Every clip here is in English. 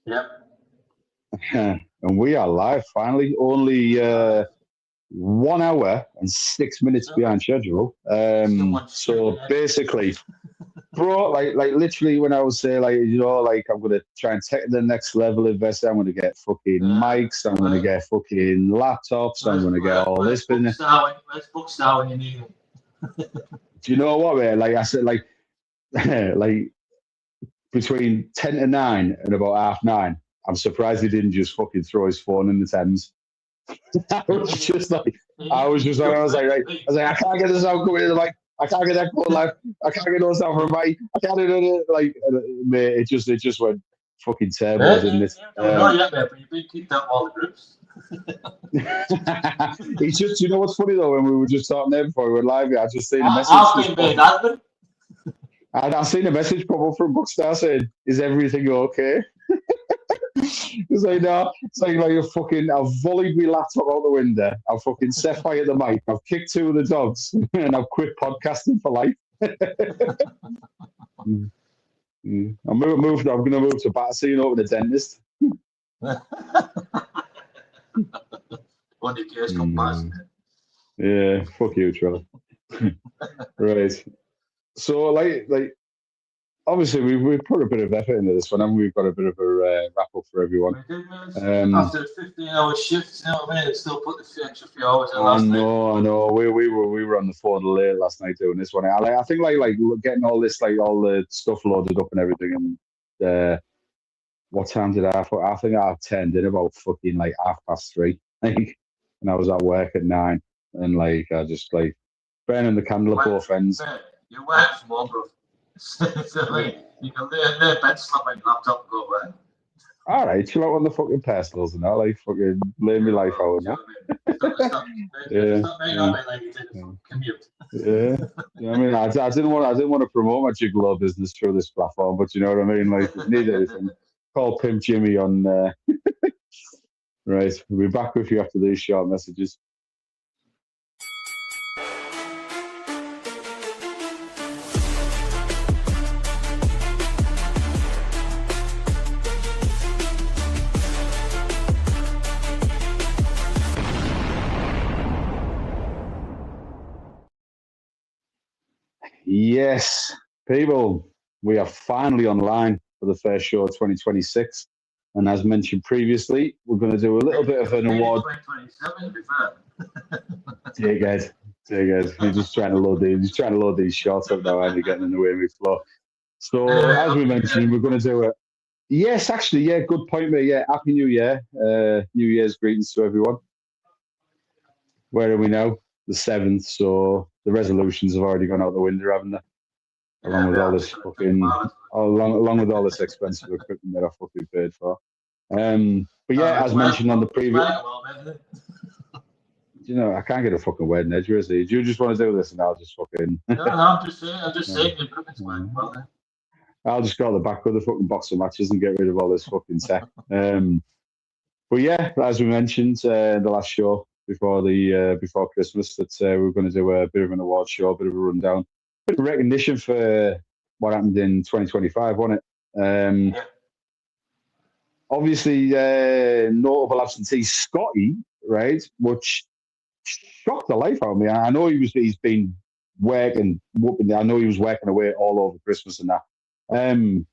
Yep. And we are live finally. Only 1 hour and 6 minutes behind schedule. So basically, bro, like literally when I was saying like I'm gonna try and take the next level investor, I'm gonna get fucking mics, I'm gonna get fucking laptops, I'm gonna get all this business. Where's books now when you need them? Do you know what, man? Like I said, like like between 10 to 9 and about half 9. I'm surprised he didn't just fucking throw his phone in the Thames. I was just like, I was like, right. I was like, I can't get the sound coming in the mic. I can't get that call live. I can't get no sound from mic. I can't do it. Like, mate, it just went fucking terrible, didn't it? Not yet, mate, but you've been kicked out of all the groups. It's just, you know what's funny though, when we were just talking there before we went live, I just seen a message. I've been made admin. I seen a message pop up from Bookstar saying, "Is everything okay?" It's like, no, it's like you fucking, I've volleyed my laptop out the window, I've fucking set fire to the mic, I've kicked 2 of the dogs, and I've quit podcasting for life. I'm gonna move to Battersea and open a dentist. One of the years come past. Yeah, fuck you, Trevor. Right. So like obviously we've put a bit of effort into this one, and we've got a bit of a wrap up for everyone. After 15-hour shifts, you know what I mean? It still put the extra few hours in last night. I know. We were on the phone late last night doing this one. I think like getting all this, like all the stuff loaded up and everything. And what time did I think I turned in about fucking like 3:30. Like, and I was at work at 9, and like I just like burning the candle at both ends. You work from home, bro. So like, you can lay in there, bed, slap my laptop, and go away. All right, chill out on the fucking personals and that, like fucking lay my life out. Yeah, I mean, I didn't want to promote my gigolo business through this platform, but you know what I mean. Like, if you need anything, call Pimp Jimmy on. Right, we'll be back with you after these short messages. Yes, people, we are finally online for the first show of 2026. And as mentioned previously, we're going to do a little bit of an award. 2027, Dear guys. He's just trying to load these shots up now, and you're getting in the way of my flow. So, as we mentioned, we're going to do it. Yes, actually, yeah, good point, mate. Yeah, Happy New Year. New Year's greetings to everyone. Where are we now? The 7th, so the resolutions have already gone out the window, haven't they? Along with all this fucking, along with all this expensive equipment that I fucking paid for. But yeah, as mentioned on the previous, you know, I can't get a fucking wedding edge, is it? Do you just want to do this, and I'll just fucking? No, I'm just saying the equipment's working well then. I'll just go to the back with the fucking box of matches and get rid of all this fucking tech. But yeah, as we mentioned in the last show before Christmas, that we're going to do a bit of an award show, a bit of a rundown, bit of recognition for what happened in 2025, wasn't it? Obviously, notable absentee Scotty, right, which shocked the life out of me. I know he's been working. I know he was working away all over Christmas and that. And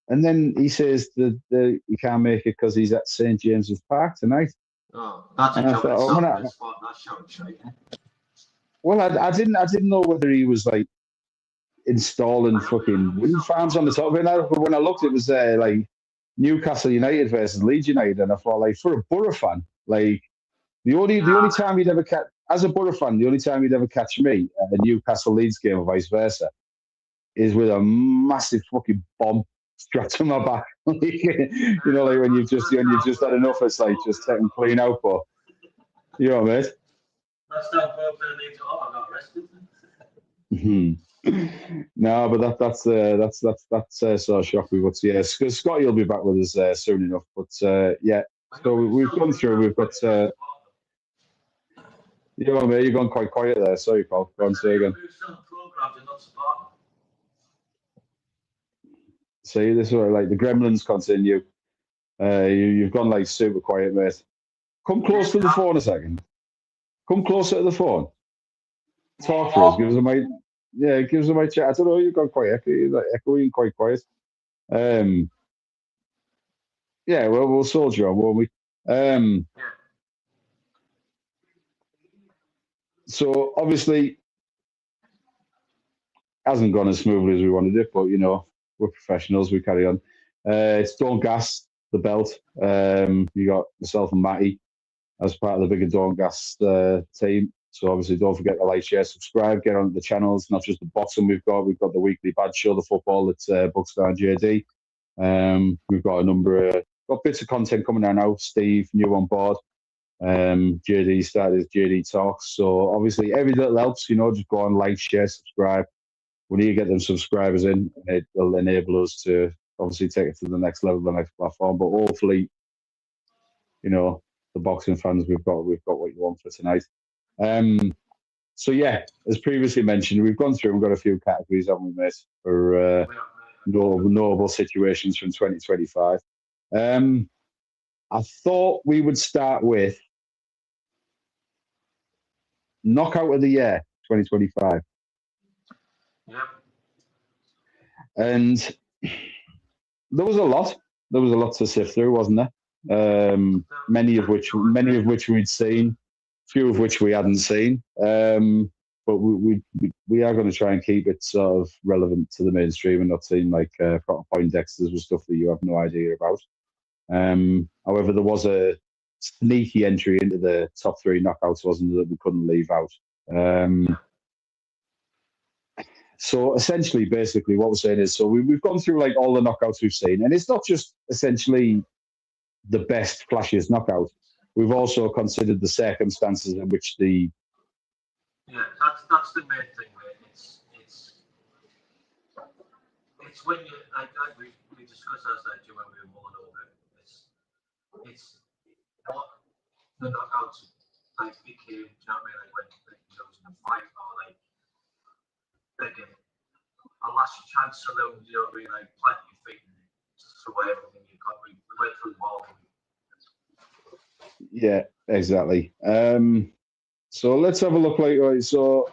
then he says that he can't make it because he's at St James's Park tonight. Oh, that's a joke. Well, I didn't know whether he was like installing fucking wind farms on the top of it. But when I looked, it was like Newcastle United versus Leeds United, and I thought, like, for a Borough fan, like the only time you'd ever catch, as a Borough fan, the only time you'd ever catch me at a Newcastle Leeds game or vice versa is with a massive fucking bomb strapped to my back. You know, like when you've just had enough, it's like just taking clean out. But you know what I mean? That's not both the Leeds. I got arrested. No, but that's sort of shocking. But yeah, Scotty will be back with us soon enough. But yeah, so we've gone through. We've got. You know what I mean? You're going quite quiet there. Sorry, pal. Go on, say again. See, this is where like the Gremlins continue. You've gone like super quiet, mate. Come close to the phone a second. Come closer to the phone. Talk for us. Give us a mic. Yeah, give us a mic chat. I don't know. You've gone quite echoing, quite quiet. Yeah, well, we'll soldier on, won't we? So obviously, hasn't gone as smoothly as we wanted it, but you know, we're professionals. We carry on. It's Don't Gas the belt. You got myself and Matty as part of the bigger Don't Gas team. So obviously, don't forget to like, share, subscribe, get on the channels. Not just the boxing we've got the weekly bad show, the football. It's Buckstar and JD. We've got a number of got bits of content coming out now. Steve new on board. JD started his JD Talks. So obviously, every little helps. You know, just go on, like, share, subscribe. We need to get them subscribers in, and it'll enable us to obviously take it to the next level, the next platform. But hopefully, you know, the boxing fans, we've got what you want for tonight. So yeah, as previously mentioned, we've gone through. We've got a few categories, haven't we, mate, for notable situations from 2025. I thought we would start with knockout of the year 2025. Yep. And there was a lot. There was a lot to sift through, wasn't there? Many of which we'd seen, few of which we hadn't seen. But we are going to try and keep it sort of relevant to the mainstream and not seem like proper Poindexters with stuff that you have no idea about. However, there was a sneaky entry into the top 3 knockouts, wasn't there, that we couldn't leave out. So essentially, basically, what we're saying is, so we've gone through like all the knockouts we've seen, and it's not just essentially the best, flashiest knockout. We've also considered the circumstances in which the that's the main thing, mate. It's when you like we discussed as that when we were mulling over it. It's what the knockouts like became. Do you know what I mean? Like when there was in a fight or like a last chance saloon, you know what I mean? Like plenty of feet to everything you got. We went through the wall. Yeah, exactly. So let's have a look. So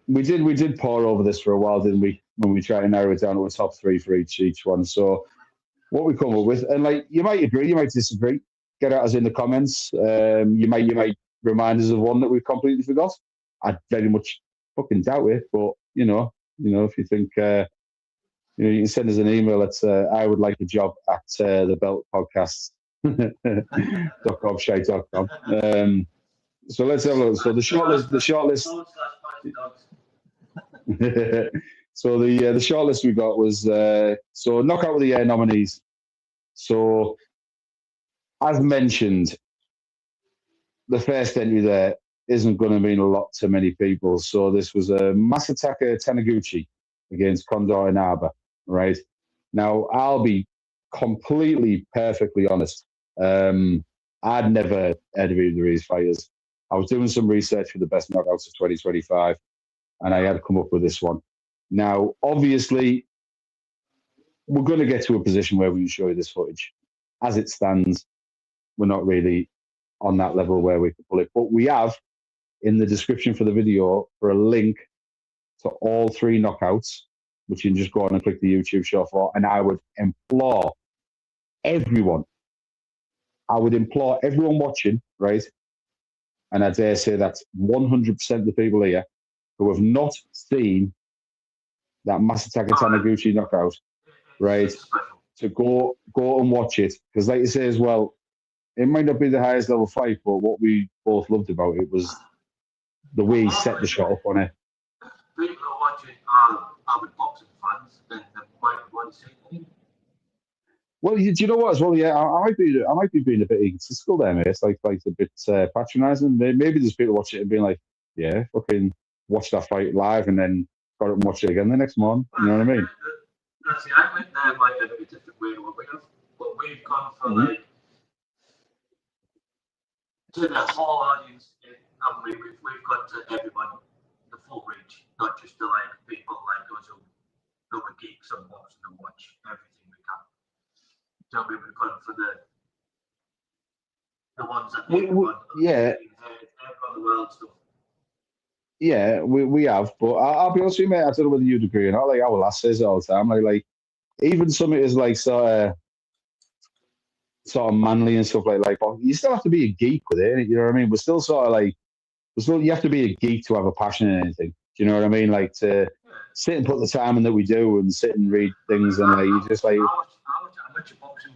we did pore over this for a while, didn't we? When we try to narrow it down to a top 3 for each one. So what we come up with, and like you might agree, you might disagree. Get at us in the comments. You might remind us of one that we've completely forgot. I very much fucking doubt it, but you know, if you think, you can send us an email at I would like a job at the Belt Podcast. .com. So let's have a look. So the shortlist. So the shortlist we got was so knockout of the year nominees. So as mentioned, the first entry there isn't going to mean a lot to many people. So this was a Masataka Taniguchi against Condor Inaba, right? Now I'll be completely perfectly honest. I'd never heard of either of these fighters. I was doing some research for the best knockouts of 2025, and I had come up with this one. Now, obviously, we're going to get to a position where we can show you this footage. As it stands, we're not really on that level where we can pull it, but we have in the description for the video for a link to all 3 knockouts, which you can just go on and click the YouTube show for. And I would implore everyone watching, right? And I dare say that's 100% of the people here who have not seen that Masataka Taniguchi knockout, right? To go and watch it. Because like you say as well, it might not be the highest level fight, but what we both loved about it was the way he set the shot up on it. People who are watching are avid boxing fans, then they might want to see it. Well, do you know what as well? Yeah, I might be being a bit egotistical there, mate. It's like a bit patronising. Maybe there's people watching it and being like, "Yeah, fucking watch that fight live and then got up and watch it again the next morning." You know what I mean? That's the argument. There might have a different way to what we have, but we've gone for like to the whole audience. And we've got to everybody, the full reach, not just to like people like us who are geeks and boxing and watch everything we can. Do you know what I mean? We've gone for the ones that yeah, they've got the world stuff. yeah, we have. But I'll be honest with you, mate. I don't know whether you'd agree or not. Like our lass says it all the time. Like even something is like sort of manly and stuff like. But you still have to be a geek with it. You know what I mean? We're still sort of like. You have to be a geek to have a passion in anything. Do you know what I mean? Like to sit and put the time in that we do and sit and read things and like you just like. Amateur boxing,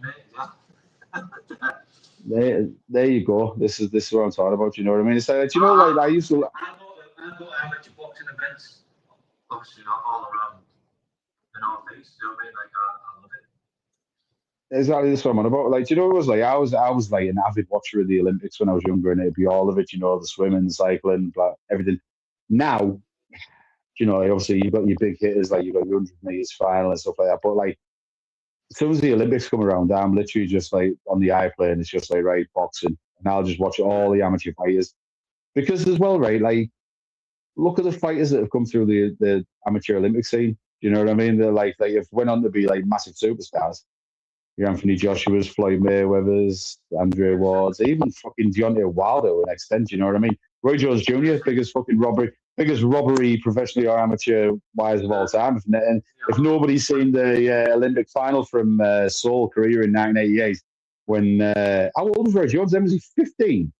mate. There you go. This is what I'm talking about. Do you know what I mean? It's like, do you know, like I used to. I go to amateur boxing events, obviously not all around the northeast. You know what I mean? Like I love it. Exactly this what I'm on about. Like, do you know what it was like? I was like an avid watcher of the Olympics when I was younger, and it'd be all of it. You know, the swimming, cycling, blah, everything. Now, you know, like, obviously you've got your big hitters, like you've got your 100 meters final and stuff like that. But like, as soon as the Olympics come around, I'm literally just like on the iPlayer, it's just like right boxing, and I'll just watch all the amateur fighters because as well, right? Like, look at the fighters that have come through the amateur Olympic scene. You know what I mean? They're like have went on to be like massive superstars. Your Anthony Joshua's, Floyd Mayweather's, Andre Ward's, even fucking Deontay Wilder to an extent. You know what I mean? Roy Jones Jr., biggest robbery, professionally or amateur wise of all time. If nobody's seen the Olympic final from Seoul, Korea in 1988, when how old was Roy Jones? Then was he 15?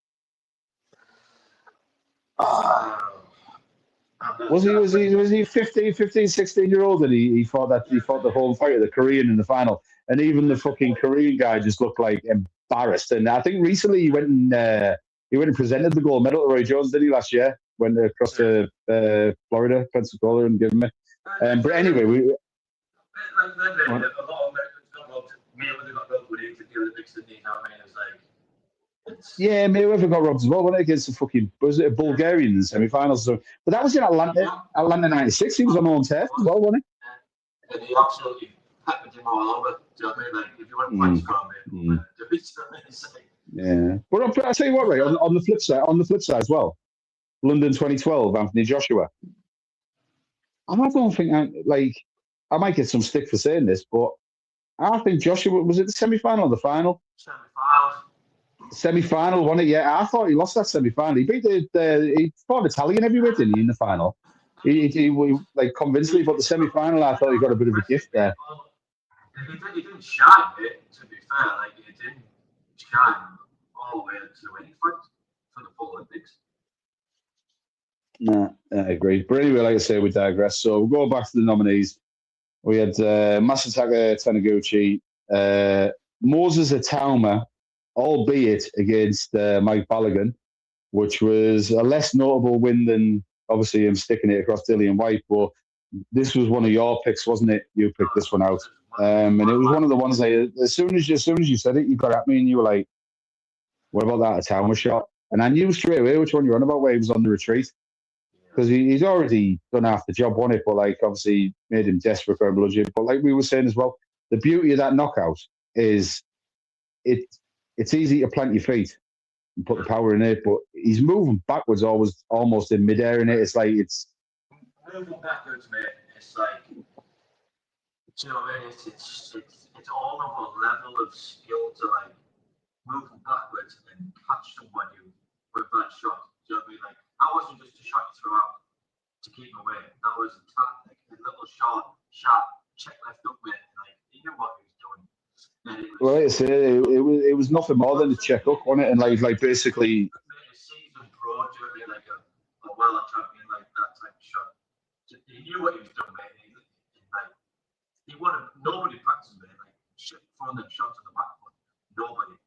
Was he 15, 16 year old and he fought the whole fight of the Korean in the final, and even the fucking Korean guy just looked like embarrassed. And I think recently he went and presented the gold medal to Roy Jones, did he, last year? Went across to Florida, Pensacola, and gave him it. But anyway, a lot of Americans got robbed. Mayweather got robbed when he did the Olympics, didn't he? You know what I mean? It's like. Yeah, Mayweather got robbed as well, wasn't it, against the fucking a Bulgarian in the semi-finals. So, but that was in Atlanta '96. He was on turf as well, wasn't he? And he absolutely peppered him all over. Do you know what I mean? Like if you want points from him, yeah. But I'll tell you what, right? On the flip side as well, London 2012, Anthony Joshua. I don't think I might get some stick for saying this, but I think Joshua was it the semi-final or the final? Semi-final, wasn't it? Yeah, I thought he lost that semi-final. He beat he fought an Italian heavyweight, didn't he, in the final? He like convincingly, but the semi-final, I thought he got a bit of a gift there. He didn't shine it, to be fair. Like he didn't shine all the way to any fight for the full Olympics. Nah, I agree. But anyway, like I say, we digress. So we'll go back to the nominees. We had Masataka Taniguchi, Moses Itauma, albeit against Mike Balogun, which was a less notable win than obviously him sticking it across Dillian White. But this was one of your picks, wasn't it? You picked this one out, and it was one of the ones that as soon as you said it, you got at me and you were like, "What about that Itauma shot?" And I knew straight away which one you're on about, where he was on the retreat. Because he's already done half the job, won it, but like obviously made him desperate for a bludgeon. But like we were saying as well, the beauty of that knockout is it's easy to plant your feet and put the power in it, but he's moving backwards almost in midair in it. It's like it's moving backwards, mate. It's like, do you know what I mean? It's all of a level of skill to like moving backwards and catch somebody with that shot. Do you know what I mean? Like that wasn't just a shot you threw out to keep him away. That was a little short, sharp check left up with. Like he knew what he was doing. Well, like I say, it was nothing more than a check up on it, and like basically. A seasoned pro, do you know what I mean? Like a well champion, like that type of shot. He knew what he was doing, mate. He wanted nobody practicing, mate. Like throwing them shots on the back foot. Nobody.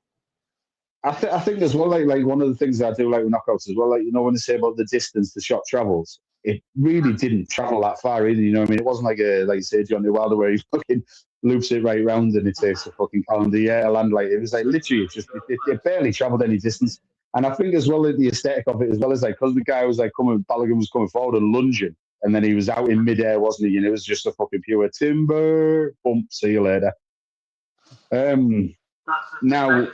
I think as well, like one of the things that I do like with knockouts as well, like when they say about the distance the shot travels, it really didn't travel that far either. You know what I mean? It wasn't like you say Deontay Wilder where he fucking loops it right round and it takes a fucking calendar year to land. Like it was like literally it barely travelled any distance. And I think as well the aesthetic of it as well as like because the guy was like Balogun was coming forward and lunging, and then he was out in midair, wasn't he? And it was just a fucking pure timber bump. See you later. Now.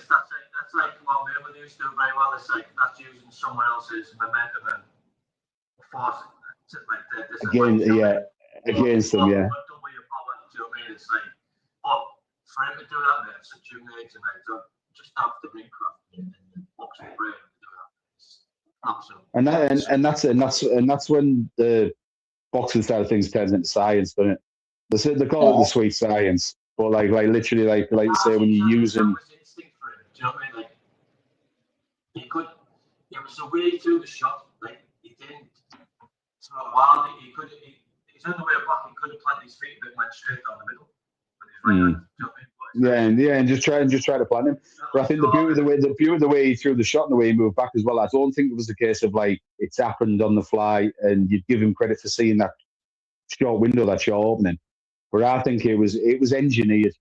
That's like what Mayweather used to do very well. It's like that's using someone else's momentum and force it against them, yeah. Double your power, do you know what I mean? It's like, but for him to do that, mate, at such young age, and like, just have the ring craft and the boxing brain to do that. It's absolute. And that's when the boxing side of things turns into science, doesn't it? They call it the sweet science, but like literally, like you say, when you're using. Instinct for him, do you know what I mean? Like, it was a way through the shot. Like, he didn't. So while he's on the way back, he could have planted his feet, but went straight down the middle. With his right hand, do you know what I mean? And just try to plant him. But I think the beauty of the way he threw the shot and the way he moved back as well. I don't think it was a case of like it's happened on the fly, and you'd give him credit for seeing that short window, that short opening. But I think it was engineered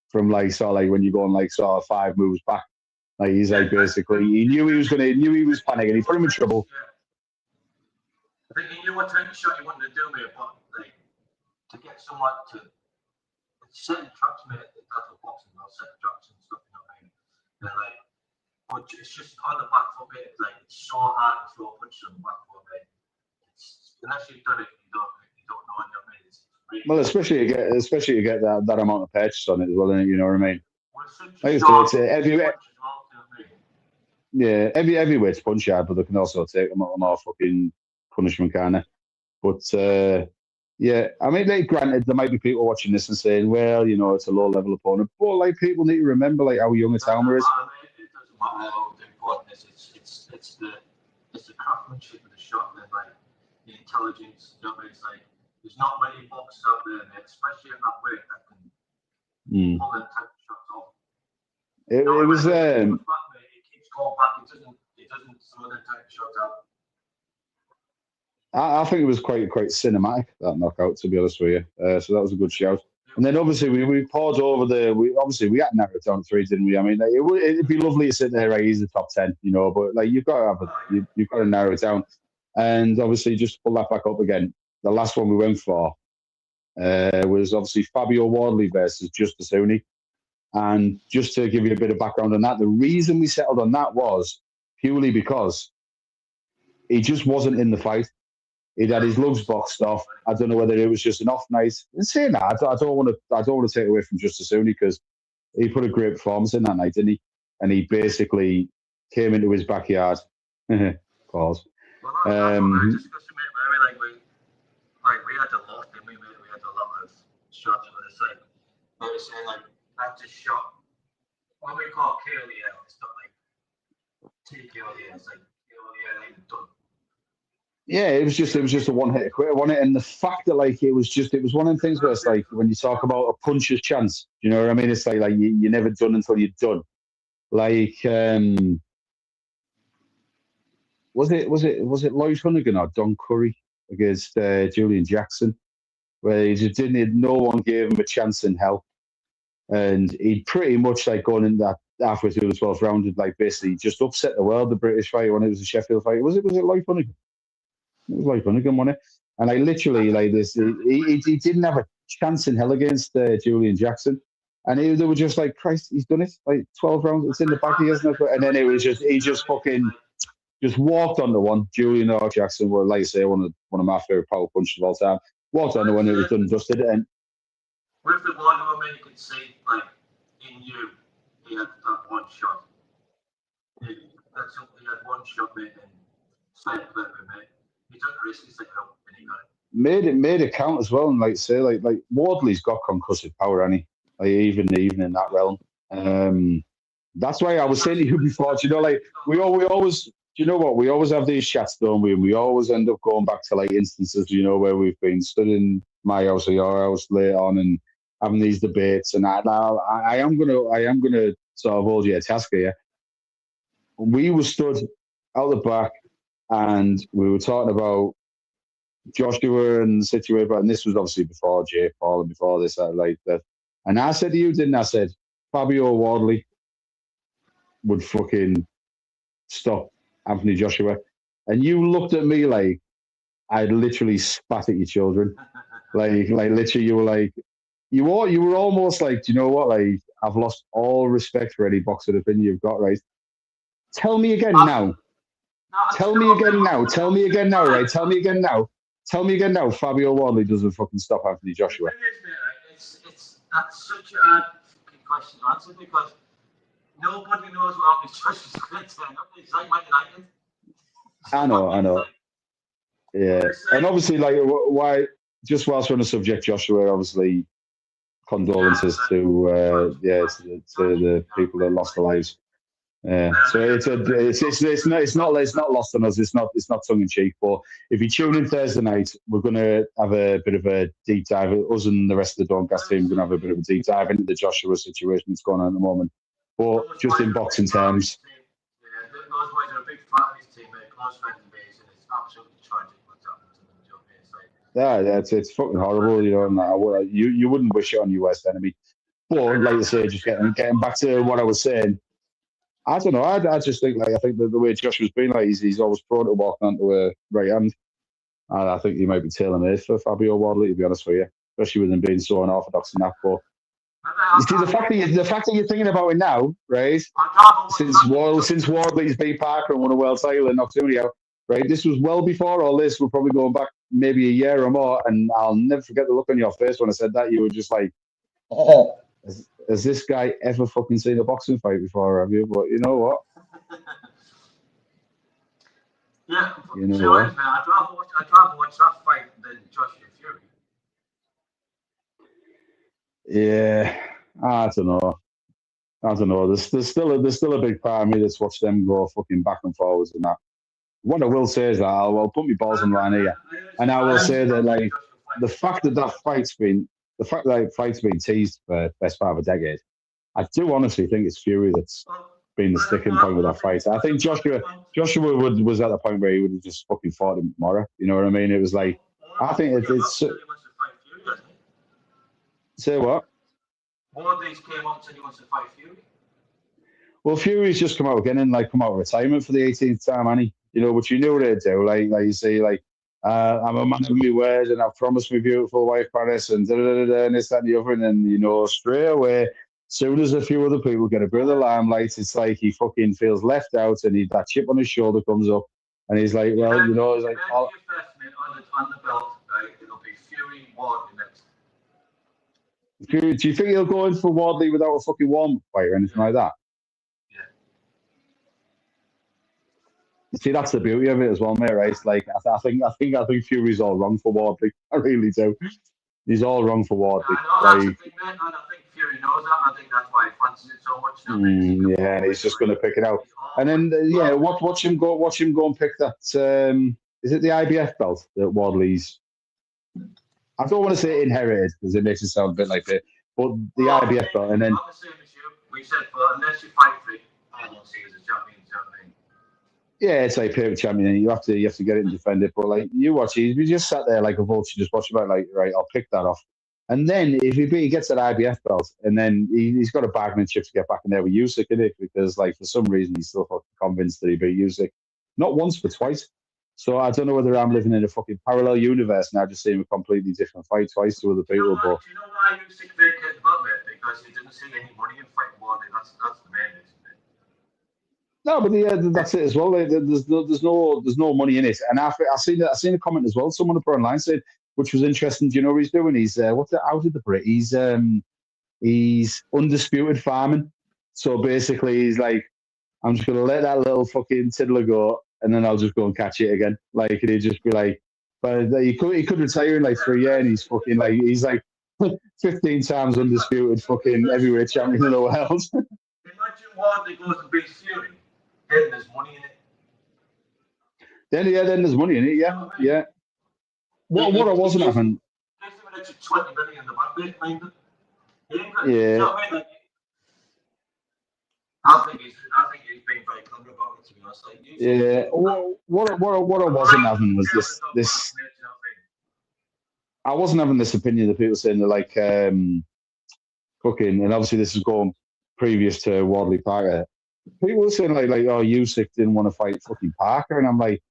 from like sort of like when you're going like sort of 5 moves back. Like he's like basically he knew he was panicking. He put him in trouble. I think he knew what type of shot he wanted to do, mate, but like to get someone to set traps, mate, that's what boxing about, set traps and stuff, you know what I mean? And like, but it's just on the back foot, mate. Like it's so hard to throw a punch on the back foot, mate. Unless you've done it, you don't know, you know what I mean? Well, especially you get that amount of purchase on it as well, you know what I mean? Heavyweights punch hard, but they can also take a more fucking punishment, kind of. But yeah, I mean, granted, there might be people watching this and saying, well, you know, it's a low-level opponent, but like people need to remember like how young a Talma is. It doesn't matter how important it is. It's the craftsmanship of the shot, and like the intelligence. You know what I mean? It's like there's not many boxers out there, mate, especially in that weight, that can pull them type of shots off. It was. It keeps going back. It doesn't throw them type of shots out. I think it was quite cinematic, that knockout, to be honest with you. So that was a good shout. And then obviously we paused over we had to narrow it down to 3, didn't we? I mean, it'd be lovely to sit there, right, he's the top 10, you know, but like you've got to narrow it down. And obviously just pull that back up again. The last one we went for was obviously Fabio Wardley versus Justis Huni. And just to give you a bit of background on that, the reason we settled on that was purely because he just wasn't in the fight. He'd had his lugs boxed off. I don't know whether it was just an off night. And saying that, I don't want to take away from Justis Huni because he put a great performance in that night, didn't he? And he basically came into his backyard. Pause. Well, we had a lot, didn't we? We had a lot of shots where it's like, I was saying, like, that just shot. What we call KO the air, it's not like TKO the air, it's like KO the air, like done. Yeah, it was just a one-hit quitter, wasn't it? And the fact that like it was one of the things where it's like when you talk about a puncher's chance, you know what I mean? It's like you're never done until you're done. Like was it Lloyd Honeyghan or Don Curry against Julian Jackson, where he just no one gave him a chance in hell, and he'd pretty much like gone in that halfway through the 12th round and like basically just upset the world. The British fight when it was a Sheffield fight, was it Lloyd Honeyghan? It was Lloyd Honeyghan, wasn't it? And I literally like this. He didn't have a chance in hell against Julian Jackson, and they were just like, Christ, he's done it. Like 12 rounds, it's in the back, he hasn't. And then he just fucking just walked onto one. Julian or Jackson were, like I say, one of my favorite power punches of all time. Walked onto one, it was done and dusted. And with the one, I mean, you can see like in you, he had that one shot. He had one shot, mate, and side of it, mate. He took the risk, he set it up, and he got it. Made it count as well, and like say, like Wardley's got concussive power, hasn't he? Like even in that realm. That's why I was saying to you before, you know, like we always, you know what, we always have these chats, don't we? And we always end up going back to like instances, you know, where we've been stood in my house or your house later on and having these debates. And I am gonna sort of hold you a task here. We were stood out the back and we were talking about Joshua and the situation, and this was obviously before Jake Paul and before this, like that. And I said to you, didn't I? Said Fabio Wardley would fucking stop Anthony Joshua, and you looked at me like I'd literally spat at your children. like literally, you were like, you were almost like, do you know what? Like I've lost all respect for any boxing opinion you've got, right? Tell me again now. Tell me again now. Tell me again now, right? Tell me again now. Tell me again now. Fabio Wardley doesn't fucking stop Anthony Joshua. That's such a hard question answered because nobody knows what happens. Josh is going to turn up. It's like Man United. I know. Yeah, and obviously, like, why? Just whilst we're on the subject, Joshua, obviously, condolences to the people that lost their lives. So it's not lost on us. It's not tongue in cheek. But if you tune in Thursday night, we're going to have a bit of a deep dive. Us and the rest of the Dorncast team are going to have a bit of a deep dive into the Joshua situation that's going on at the moment. But just in boxing terms. Yeah, those boys are a big fan of his team, close friends of his, and it's absolutely tragic what's happened to them. Yeah, it's fucking horrible, you know. And you wouldn't wish it on your worst enemy. But like I say, just getting back to what I was saying. I don't know. I just think I think the way Joshua's been, like he's always prone to walking onto a right hand, and I think he might be tailor-made for Fabio Wardley, to be honest with you, especially with him being so unorthodox in that. But you see, the fact that you're thinking about it now, right? Since Wardley's beat Parker and won a world title and knocked somebody out, right? This was well before all this. We're probably going back maybe a year or more, and I'll never forget the look on your face when I said that. You were just like, "Oh, has this guy ever fucking seen a boxing fight before? Have you?" But you know what? Yeah, you know what? Man, I'd rather watch that fight than Joshua Fury. Yeah, I don't know. There's still a big part of me that's watched them go fucking back and forwards and that. What I will say is that I'll put my balls on the line here, and I will say that like the fact that fight's been teased for the best part of a decade, I do honestly think it's Fury that's been the sticking point with that fight. I think Joshua was at the point where he would have just fucking fought him tomorrow. You know what I mean? It was like I think it's. Say what? Wardley's came up and said he wants to fight Fury. Well, Fury's just come out again and come out of retirement for the 18th time, Annie. You know, but you knew what they'd do. Like you say, I'm a man of my word and I've promised my beautiful wife Paris and and this, that, and the other. And then, straight away, soon as a few other people get a bit of the limelight, it's like he fucking feels left out and that chip on his shoulder comes up. And he's like, well, he's like, on the belt, right? It'll be Fury Wardley next. Do you think he'll go in for Wardley without a fucking warm-up fight or anything like that? See, that's the beauty of it as well, mate. Right? It's like I think Fury's all wrong for Wardley. I really do. He's all wrong for Wardley. I know that's the thing, man. And I think Fury knows that. I think that's why he fancies it so much. Yeah, and he's just going to pick it out. And then watch him go and pick that. Is it the IBF belt that Wardley's? I don't want to say inherited because it makes it sound a bit like it, but the IBF belt, and then. I'm the same as you. We said, unless you fight for it, I don't see it as a champion. Yeah, it's like paper champion. You have to get it and defend it. But like you watch, we just sat there like a vulture, just watching about like, right, I'll pick that off. And then if he gets that IBF belt, and then he's got a bargaining chip to get back in there with Usyk in it, because like for some reason he's still fucking convinced that he beat Usyk, not once but twice. So I don't know whether I'm living in a fucking parallel universe now, just seeing a completely different fight twice to other people. But do you know why Usyk vacated the belt, mate? Because he didn't see any money in fighting Wardley. That's the main reason. No, but that's it as well. Like, there's no money in it, and I seen a comment as well. Someone put online said, which was interesting. Do you know what he's doing? He's how did they put it? He's undisputed farming. So basically, he's like, I'm just gonna let that little fucking tiddler go, and then I'll just go and catch it again. Like, and he'd just be like, but he could retire in like 3 years, and he's fucking like 15 times undisputed fucking heavyweight champion of the world. Imagine Wardley goes and beats Fury. Then there's money in it. Then there's money in it. Yeah. What I wasn't having. There's even extra 20 million in the bank behind it. Yeah. You know what I mean? Like, I think he's being very clever about it, to be honest. Like, yeah. What I wasn't having was this. I wasn't having this opinion that people saying they're like fucking, and obviously this is going previous to Wardley Parker. People were saying like, Usyk didn't want to fight fucking Parker, and I'm like,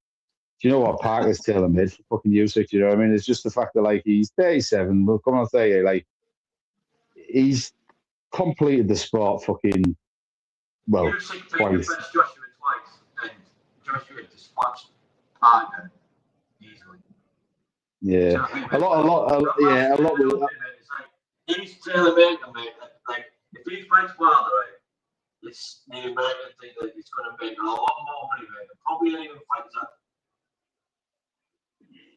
do you know what? Parker's tailor-made for fucking Usyk. You know what I mean? It's just the fact that like he's 37, well, come on, 30, like he's completed the sport fucking well Usyk twice. Joshua twice, and Joshua dispatched Parker easily. Yeah, a lot. He's tailor-made, mate. Like if he fights Wilder, right, it's the American thing that it's going to make a lot more money, man. Probably any of the fighters that.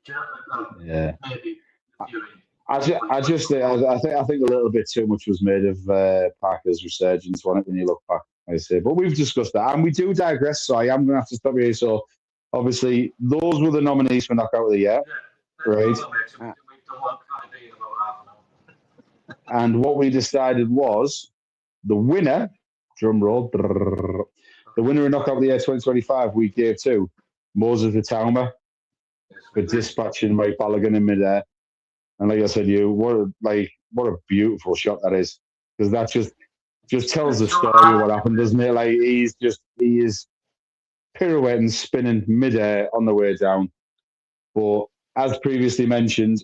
Do you know, Yeah. maybe Fury. I think a little bit too much was made of Parker's resurgence on it when you look back, I say. But we've discussed that, and we do digress. So I am going to have to stop here. So obviously, those were the nominees for Knockout of the Year, right? And what we decided was the winner. Drum roll. The winner of Knockout of the Year 2025 we gave to Moses Itauma for dispatching Mike Balogun in midair. And like I said, what a beautiful shot that is, because that just tells the story of what happened, doesn't it? Like he is pirouetting, spinning midair on the way down. But as previously mentioned,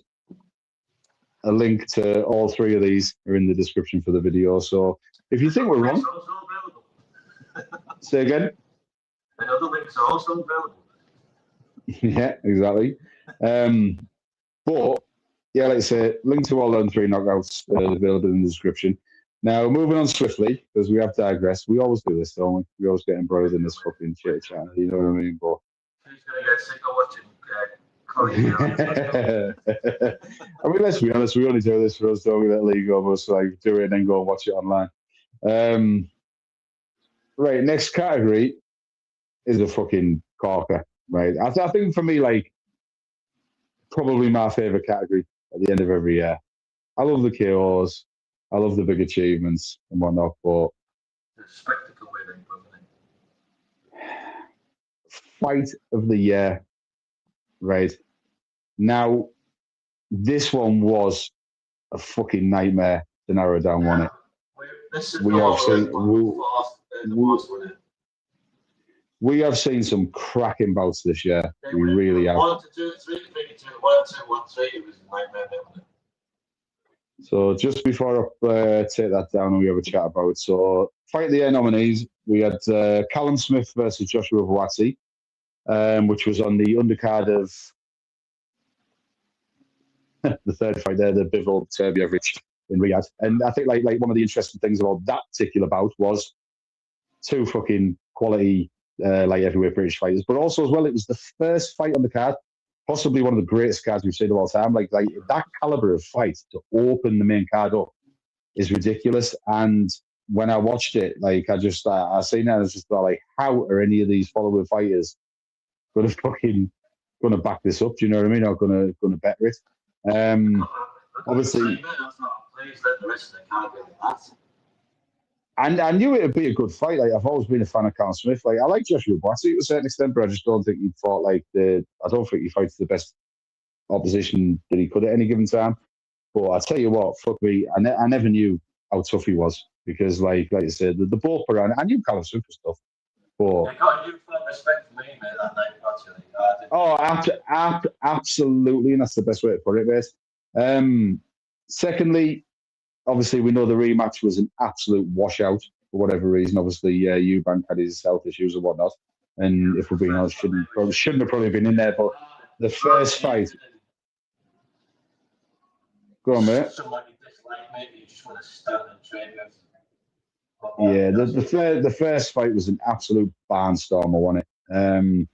a link to all three of these are in the description for the video. So if you think we're wrong, say again. And other links are also available. Yeah, exactly. But yeah, like I say, link to all them three knockouts available in the description. Now, moving on swiftly, because we have digressed. We always do this, don't we? We always get embroiled in this fucking chit chat. You know what I mean? But who's going to get sick of watching Corey? I mean, let's be honest. We only do this for us, don't we? Let League almost like do it and then go and watch it online. Right, next category is a fucking corker. Right, I think for me, like probably my favorite category at the end of every year. I love the KOs. I love the big achievements and whatnot, but the spectacle winning, fight of the year, right? Now, this one was a fucking nightmare to narrow down, wasn't it? We have seen some cracking bouts this year. We really have. 1 to 2, 3, 1, 2, 1, 3. It was a nightmare, wasn't it? So just before I take that down and we have a chat about it. So fight of the year nominees, we had Callum Smith versus Joshua Buatsi, which was on the undercard of the third fight there, the Bivol Beterbiev in Riyadh. And I think like one of the interesting things about that particular bout was two fucking quality heavyweight British fighters, but also as well, it was the first fight on the card, possibly one of the greatest cards we've seen of all time. Like that caliber of fight to open the main card up is ridiculous. And when I watched it, like I seen that and I just thought, like, how are any of these follower fighters going to back this up? Do you know what I mean? Or going to better it? Obviously. And I knew it would be a good fight. Like I've always been a fan of Callum Smith. Like I like Joshua Buatsi to a certain extent, but I just don't think he fought like I don't think he fights the best opposition that he could at any given time. But I tell you what, fuck me, I never knew how tough he was because, like I said, the both around. I knew Callum Smith was tough, but they got a newfound respect for me, mate. That night, actually. Absolutely, and that's the best way to put it, mate. Secondly, obviously, we know the rematch was an absolute washout for whatever reason. Obviously, Eubank had his health issues and whatnot, and if we're being honest, shouldn't have probably been in there. But the first fight, go on, mate. Yeah, the first fight was an absolute barnstormer, wasn't it?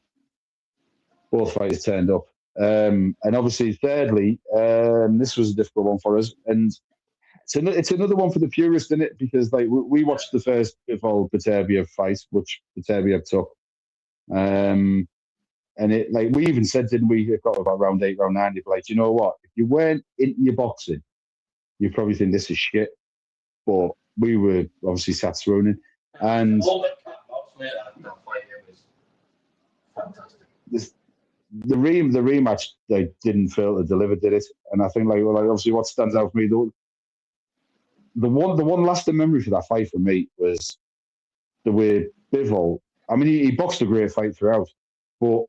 Both fighters turned up, and obviously, thirdly, this was a difficult one for us, and it's another one for the purist, isn't it? Because like we watched the first Bivol Beterbiev fight, which Beterbiev took, and it like we even said, didn't we? It got about round 8, round 9. You're like, you know what? If you weren't into your boxing, you probably think this is shit. But we were obviously sat swooning, and the rematch they didn't fail to deliver, did it? And I think like obviously what stands out for me, the one lasting memory for that fight for me was the way Bivol. I mean, he boxed a great fight throughout, but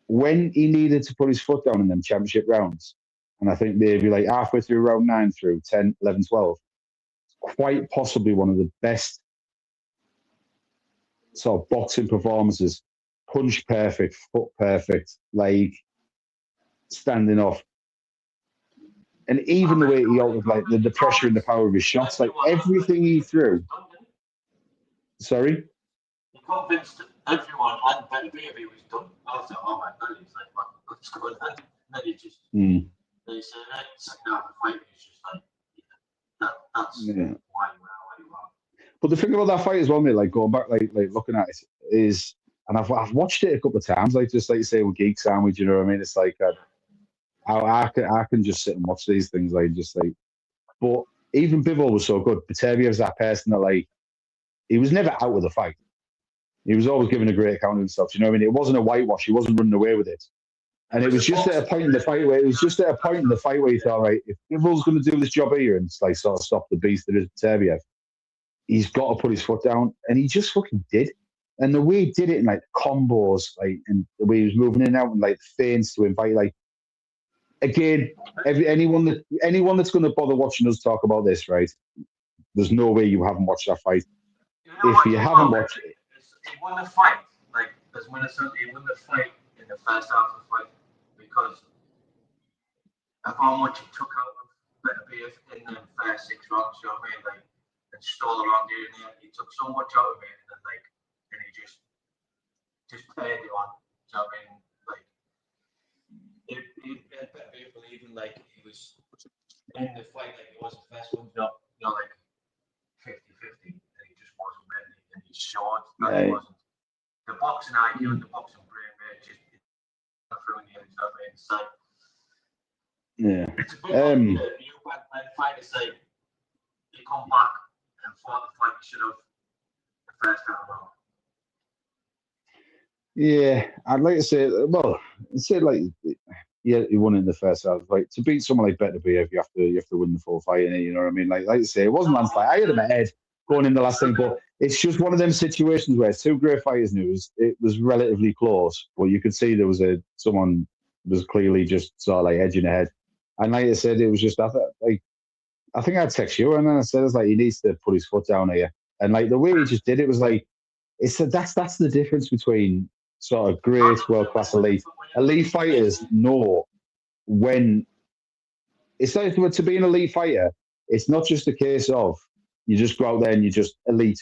when he needed to put his foot down in them championship rounds, and I think maybe like halfway through round 9 through 10, 11, 12, quite possibly one of the best sort of boxing performances. Punch perfect, foot perfect, like standing off. And even the way he altered like the pressure and the power of his shots, like everything he threw. Sorry? He convinced everyone and Benavides he was done. I was like, oh my god, he's like, what's going on? And then he just, they said, second half of the fight, he's just like, that's why you are where you are. But the thing about that fight as well, mate, like going back, like looking at it, is, and I've watched it a couple of times, like just like you say, with geek sandwich, you know what I mean? It's like, I can just sit and watch these things, like just like, but even Bivol was so good. Beterbiev's that person that like, he was never out of the fight. He was always giving a great account of himself. You know what I mean? It wasn't a whitewash. He wasn't running away with it. And it was just at a point in the fight where you thought, right, if Bivol's going to do this job here and like sort of stop the beast that is Beterbiev, he's got to put his foot down, and he just fucking did. And the way he did it in like combos, like, and the way he was moving in and out and like feints to invite, like, again, anyone that's going to bother watching us talk about this, right? There's no way you haven't watched that fight. If you haven't watched it, he won the fight. Like, he won the fight in the first half of the fight because of how much he took out of Beterbiev in the first 6 rounds. You know what I mean? Like, and stole around here and there. He took so much out of it, and he just played it on. You know what I mean? Like, it Beterbiev believing like he was in the fight like it was the first one, like 50-50, and he just wasn't ready, and he showed that he wasn't. The boxing IQ and the boxing brain, mate, just through in the end. You know what I mean? So, it's a bit like you went and fighters say you come back and fought the fight you should have the first time around. Yeah, I'd like to say, well, like, yeah, he won in the first half. Like, to beat someone like Beterbiev, you have to win the full fight, innit? You know what I mean? Like I say, it wasn't landslide. I had him ahead going in the last thing, but it's just one of them situations where two great fighters knew it was relatively close, but you could see there was someone was clearly just sort of like edging ahead. And like I said, it was just I think I'd text you, and then I said, it's like, he needs to put his foot down here. And like the way he just did it was like, that's the difference between sort of great world class elite fighters know when it's like to be an elite fighter. It's not just a case of you just go out there and you just elite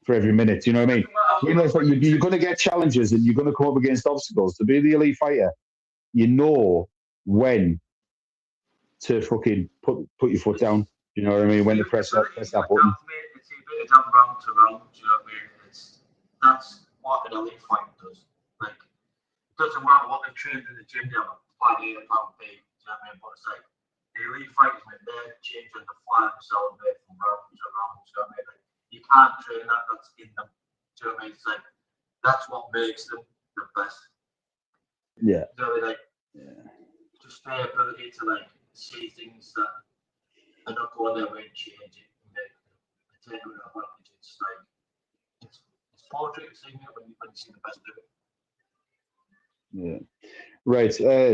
for every minute. You know what I mean? You know, it's like you're going to get challenges and you're going to come up against obstacles. To be the elite fighter, you know when to fucking put your foot down. You know what I mean? When to press that button. It's a bit of round to round. You know what I mean? That's what an elite fighter does. Like, it doesn't matter what they train in the gym. They have a plan A, a plan B. You know what I mean? But it's like the elite fighters, man, they're changing the fly themselves from round to round. You know what I mean? Like, you can't train that. That's in them. Do you know what I mean? It's like that's what makes them the best. Yeah. You know, like, just their ability to like see things that are not going their way and change it and make take an advantage. It's like it's portrait seeing it when you see the best of it. Yeah. Right.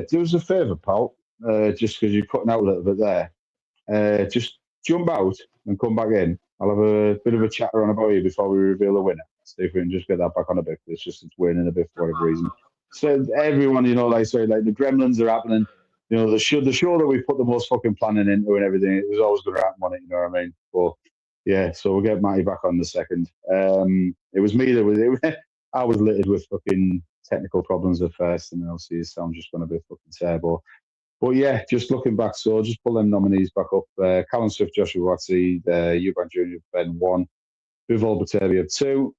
Do us a favour, pal. Just because you're cutting out a little bit there. Just jump out and come back in. I'll have a bit of a chat around about you before we reveal the winner. See if we can just get that back on a bit. It's waning a bit for whatever reason. So everyone, you know, like the Gremlins are happening. You know, the show that we put the most fucking planning into and everything, it was always going to happen on it, you know what I mean? But yeah, so we'll get Matty back on the second. It was me that was it. I was littered with fucking technical problems at first, and then obviously his sound just went a bit fucking terrible. But yeah, just looking back, so I'll just pull them nominees back up. Callum Swift, Joshua Watsy, Eubank Jr., Ben 1, Bivol Beterbiev 2.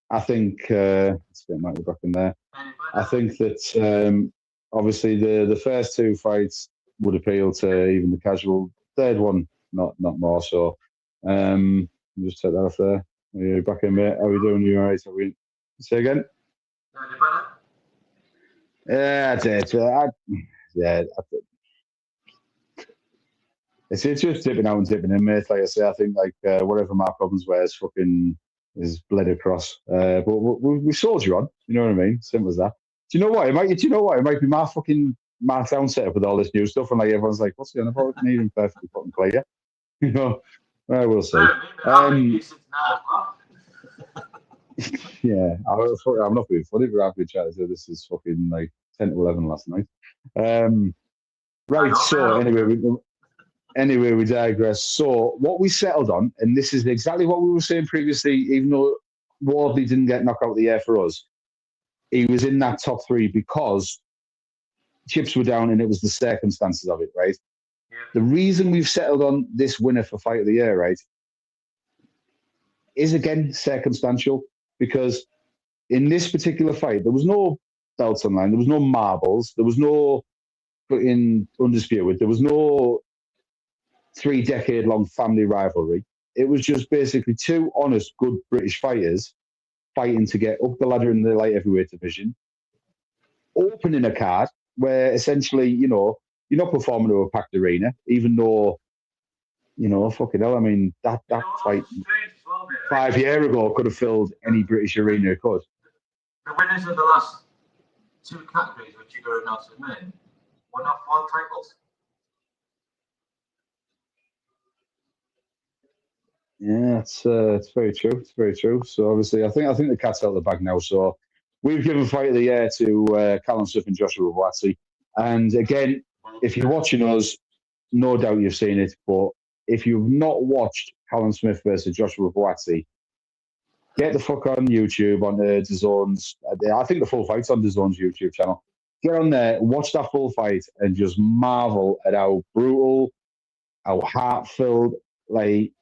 I think let's get Matty back in there. I think that obviously the first two fights would appeal to even the casual. Third one, not more so. Just take that off there. Are you back in, mate? How are we doing? You all right? Say again? Yeah, I did. It's just dipping out and dipping in, mate. Like I say, I think like whatever my problems were is bled across. But we soldier on. You know what I mean? Simple as that. Do you know what? It might be my sound setup with all this new stuff, and like everyone's like, "What's going on about?" It even perfectly fucking clear. You know, I will say. Yeah, I'm not being funny, but I've been chatting. So this is fucking like 10 to 11 last night. Right. So anyway, we digress. So what we settled on, and this is exactly what we were saying previously, even though Wardley didn't get knocked out of the air for us, he was in that top three because chips were down and it was the circumstances of it, right? Yeah. The reason we've settled on this winner for Fight of the Year, right, is again circumstantial because in this particular fight, there was no belts on line, there was no marbles, there was no in undisputed, there was no 3-decade-long family rivalry. It was just basically two honest, good British fighters fighting to get up the ladder in the light heavyweight division, opening a card where essentially, you're not performing to a packed arena, even though, fucking hell, I mean, that fight 5 years ago could have filled any British arena it could. The winners of the last two categories, which you got announced in May, were not world titles. Yeah, it's very true. It's very true. So obviously, I think the cat's out of the bag now. So we've given Fight of the Year to Callum Smith and Joshua Buatsi. And again, if you're watching us, no doubt you've seen it. But if you've not watched Callum Smith versus Joshua Buatsi, get the fuck on YouTube on DAZN's. I think the full fight's on DAZN's YouTube channel. Get on there, watch that full fight, and just marvel at how brutal, how heart-filled, like.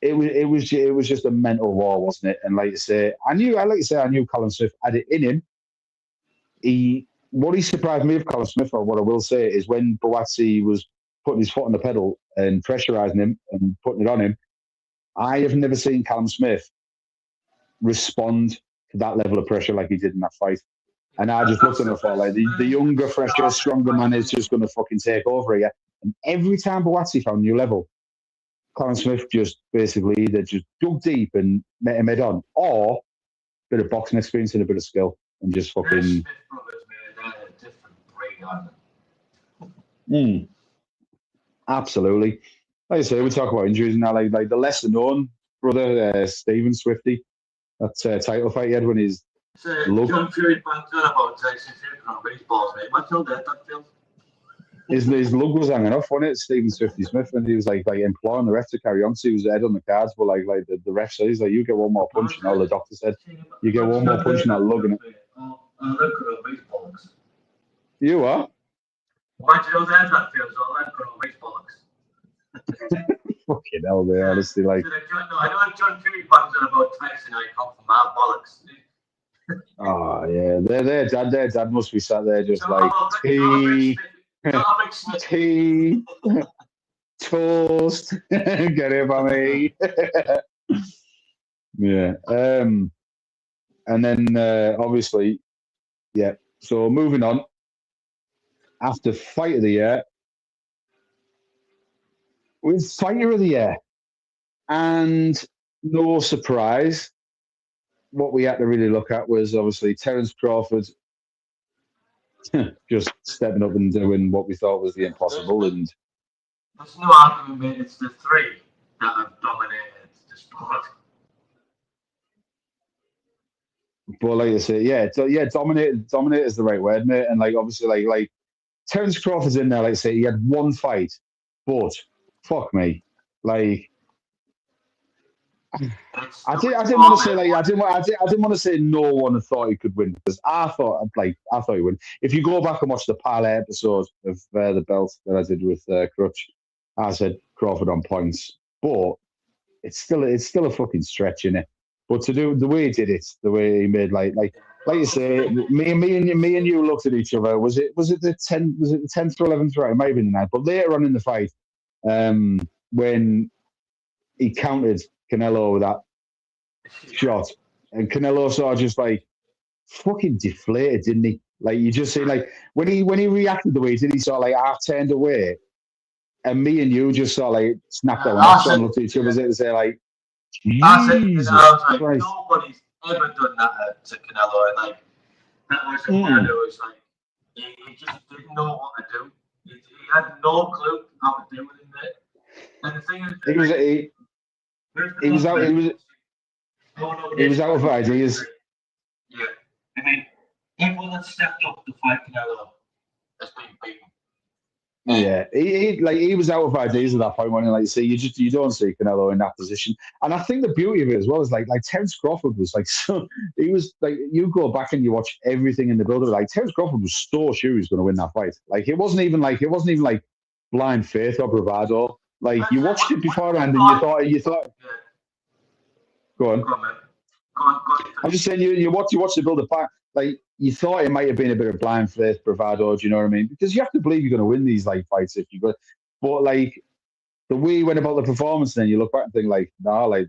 It was just a mental war, wasn't it? And like I say, I knew Callum Smith had it in him. What he surprised me of Callum Smith, or what I will say, is when Buatsi was putting his foot on the pedal and pressurising him and putting it on him, I have never seen Callum Smith respond to that level of pressure like he did in that fight. And I just looked at him and thought, like, the younger, fresher, stronger man is just going to fucking take over here. And every time Buatsi found a new level, Callum Smith just basically either just dug deep and met him head on, or a bit of boxing experience and a bit of skill, and just fucking. Smith brothers made a different breed, Absolutely. Like I say, we talk about injuries now. Like the lesser known brother, Stephen Swifty, that title fight he had when he's. John Fury bangs on about Tyson Fury on baseballs, mate. What's all that feels? His lug was hanging off, wasn't it? Stephen Swifty Smith, and he was like imploring the ref to carry on. So he was head on the cards, but like the ref says, like, you get one more punch, and all the doctor said, you get one more punch in that lug, and you are. Imagine all that feels all that good on baseballs. Fucking hell, they honestly like. No, I know John Fury bangs on about Tyson. I come from our bollocks. Oh yeah, their dad must be sat there just like tea, toast, get it by me. Yeah. And then obviously, yeah. So moving on. After Fight of the Year, with Fighter of the Year, and no surprise, what we had to really look at was obviously Terence Crawford just stepping up and doing what we thought was the impossible. And there's no argument made. It's the three that have dominated the sport. But like I say, dominate is the right word, mate. And like obviously, like Terence Crawford's in there. Like I say, he had one fight, but fuck me, like. I didn't want to say like I didn't want to say no one thought he could win, because I thought he would. If you go back and watch the parlay episode of the belt that I did with Crutch, I said Crawford on points, but it's still a fucking stretch, innit? But to do the way he did it, the way he made like you say, me and you looked at each other. Was it the 10th or 11th round? It might have been the 9th, but later on in the fight, when he countered Canelo with that shot, and Canelo sort of just like fucking deflated, didn't he? Like you just see, like when he reacted the way he did, he sort of like half turned away, and me and you just sort of like snapped our necks and looked at each other and say like, Jesus Christ. Nobody's ever done that to Canelo, and like that was one of those like he just didn't know what to do. He had no clue how to do it in there. And the thing is, he was out of ideas. Yeah, I mean, everyone that stepped up to fight Canelo that's being beaten. Yeah, he was out of ideas at that point. When like you see, you don't see Canelo in that position. And I think the beauty of it as well is like Terence Crawford was like so he was like you go back and you watch everything in the build. Like Terence Crawford was so sure he was going to win that fight. Like it wasn't even like blind faith or bravado. Like you watched it beforehand and you thought. Yeah. Go on. Go on, man. Go on. I'm just saying you watch the build up back. Like you thought it might have been a bit of blind faith, bravado. Do you know what I mean? Because you have to believe you're going to win these like fights if you go. But like the way he went about the performance, then you look back and think like, nah, like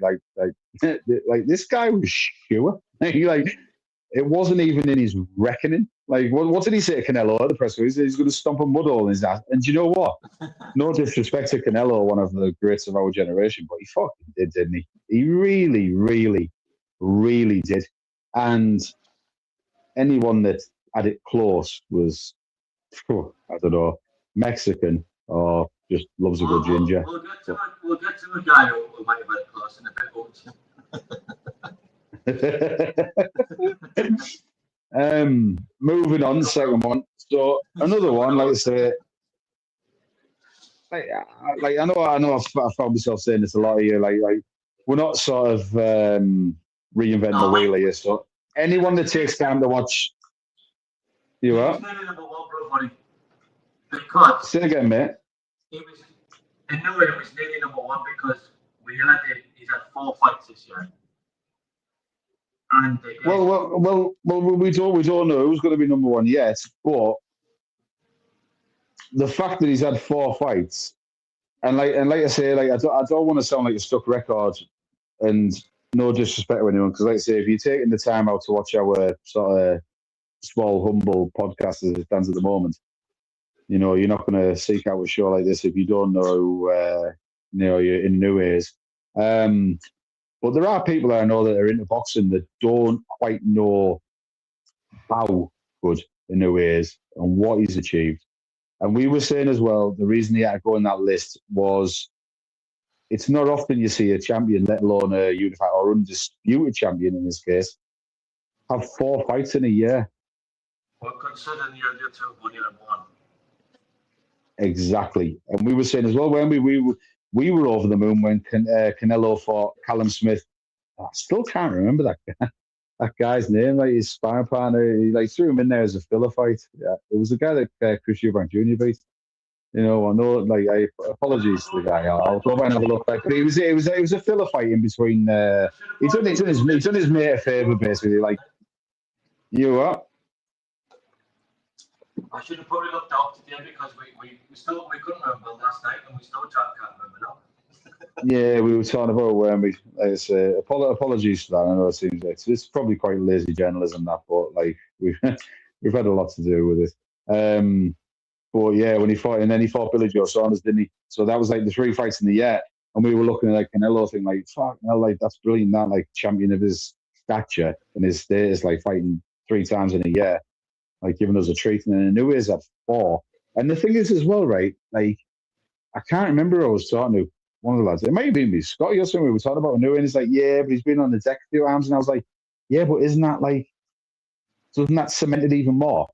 this guy was sure. Like it wasn't even in his reckoning. Like what did he say to Canelo at the press conference? He's going to stomp a mud hole in his ass. And do you know what? No disrespect to Canelo, one of the greats of our generation, but he fucking did, didn't he? He really, really, really did. And anyone that had it close was, I don't know, Mexican or just loves a good ginger. We'll get to the guy who might have had it close in a bit. Moving on, second one. So another one, like I say, like I know, I found myself saying this a lot here. Like we're not sort of reinventing the wheel here. So anyone that takes time to watch, you are. Because say again, mate. He was nearly number one because he's had 4 fights this year. And well, we don't know who's going to be number one yet, but the fact that he's had 4 fights, and like I say, like I don't want to sound like a stuck record, and no disrespect to anyone, because like I say, if you're taking the time out to watch our sort of small, humble podcast as it stands at the moment, you know, you're not going to seek out a show like this if you don't know, you're in new ways. But there are people that I know that are into boxing that don't quite know how good Inoue is and what he's achieved. And we were saying as well, the reason he had to go on that list was it's not often you see a champion, let alone a unified or undisputed champion in this case, have 4 fights in a year. Well, considering the other 2 winning and 1. Exactly. And we were saying as well, when we were over the moon when Canelo fought Callum Smith. I still can't remember that guy's name. Like his sparring partner, he like threw him in there as a filler fight. Yeah, it was the guy that Chris Eubank Jr. beat. You know, I know. Like, apologies to the guy. I'll go back and have a look. But it was a filler fight in between. He's done his mate a favour basically. Like, you what? I should have probably looked up today because we couldn't remember last night and we still can't remember now. Yeah, we were talking about when we, like I say, apologies for that. I know it seems like it's probably quite lazy journalism that, but like we've had a lot to do with it. But yeah, when he fought Billy Joe Saunders, didn't he? So that was like the 3 fights in the year, and we were looking at like Canelo thing, like fuck, like that's brilliant. That like champion of his stature and his status, like fighting 3 times in a year, like giving us a treat. And Inoue is at 4. And the thing is as well, right? Like I can't remember who I was talking to. One of the lads, it might have been me, Scotty or something. We were talking about Inoue, and he's like, "Yeah, but he's been on the deck a few times." And I was like, "Yeah, but doesn't that cement it even more?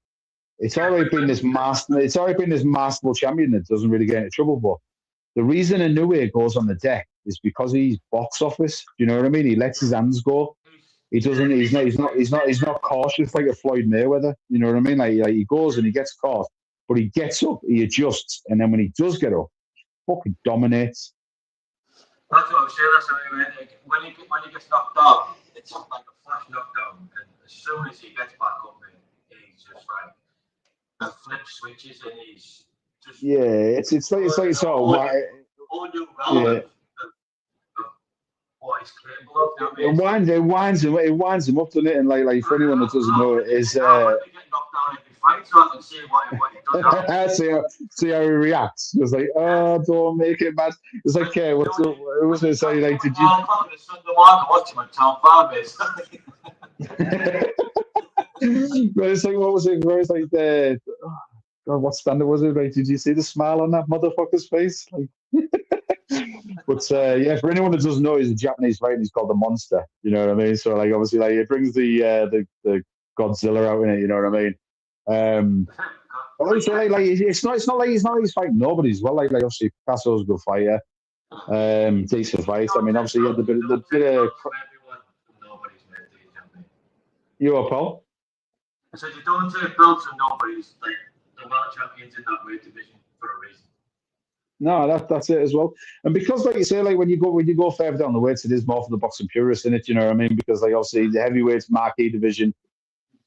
It's already been this masterful champion that doesn't really get into trouble. But the reason Inoue goes on the deck is because he's box office. Do you know what I mean? He lets his hands go. He doesn't. He's not cautious like a Floyd Mayweather. You know what I mean? Like he goes and he gets caught, but he gets up, he adjusts, and then when he does get up, he fucking dominates. That's what I was saying. That's what I mean. When he gets knocked down, it's like a flash knockdown, and as soon as he gets back up, he's just like a flip switches, and he's just it's like sort of all new realm of what he's capable of. It winds him up, doesn't it? And like for anyone that doesn't know, it is. Get knocked down every fight, so I can see what he does. see how he reacts. It's like, oh, don't make it bad. It's like, okay, what's up? It was going to say, like, did you? Watch him on Town Farmers. But it's like, what was it? Where it's like God, what standard was it? Like, did you see the smile on that motherfucker's face? Like. But yeah, for anyone that doesn't know, he's a Japanese fighter. He's called the Monster. You know what I mean? So like, obviously, like it brings the Godzilla out in it. You know what I mean? Well, it's not like he's fighting nobody as well. Like obviously Picasso's a good fighter, decent fight. I mean, obviously he had the bit of Everyone from nobody's mate, do you, champion? you up, Paul? I said you don't take belts from nobody's, like the world champions in that weight division for a reason. No, that's it as well. And because, like you say, like when you go further down the weights, it is more for the boxing purists in it. You know what I mean? Because like obviously the heavyweights marquee division,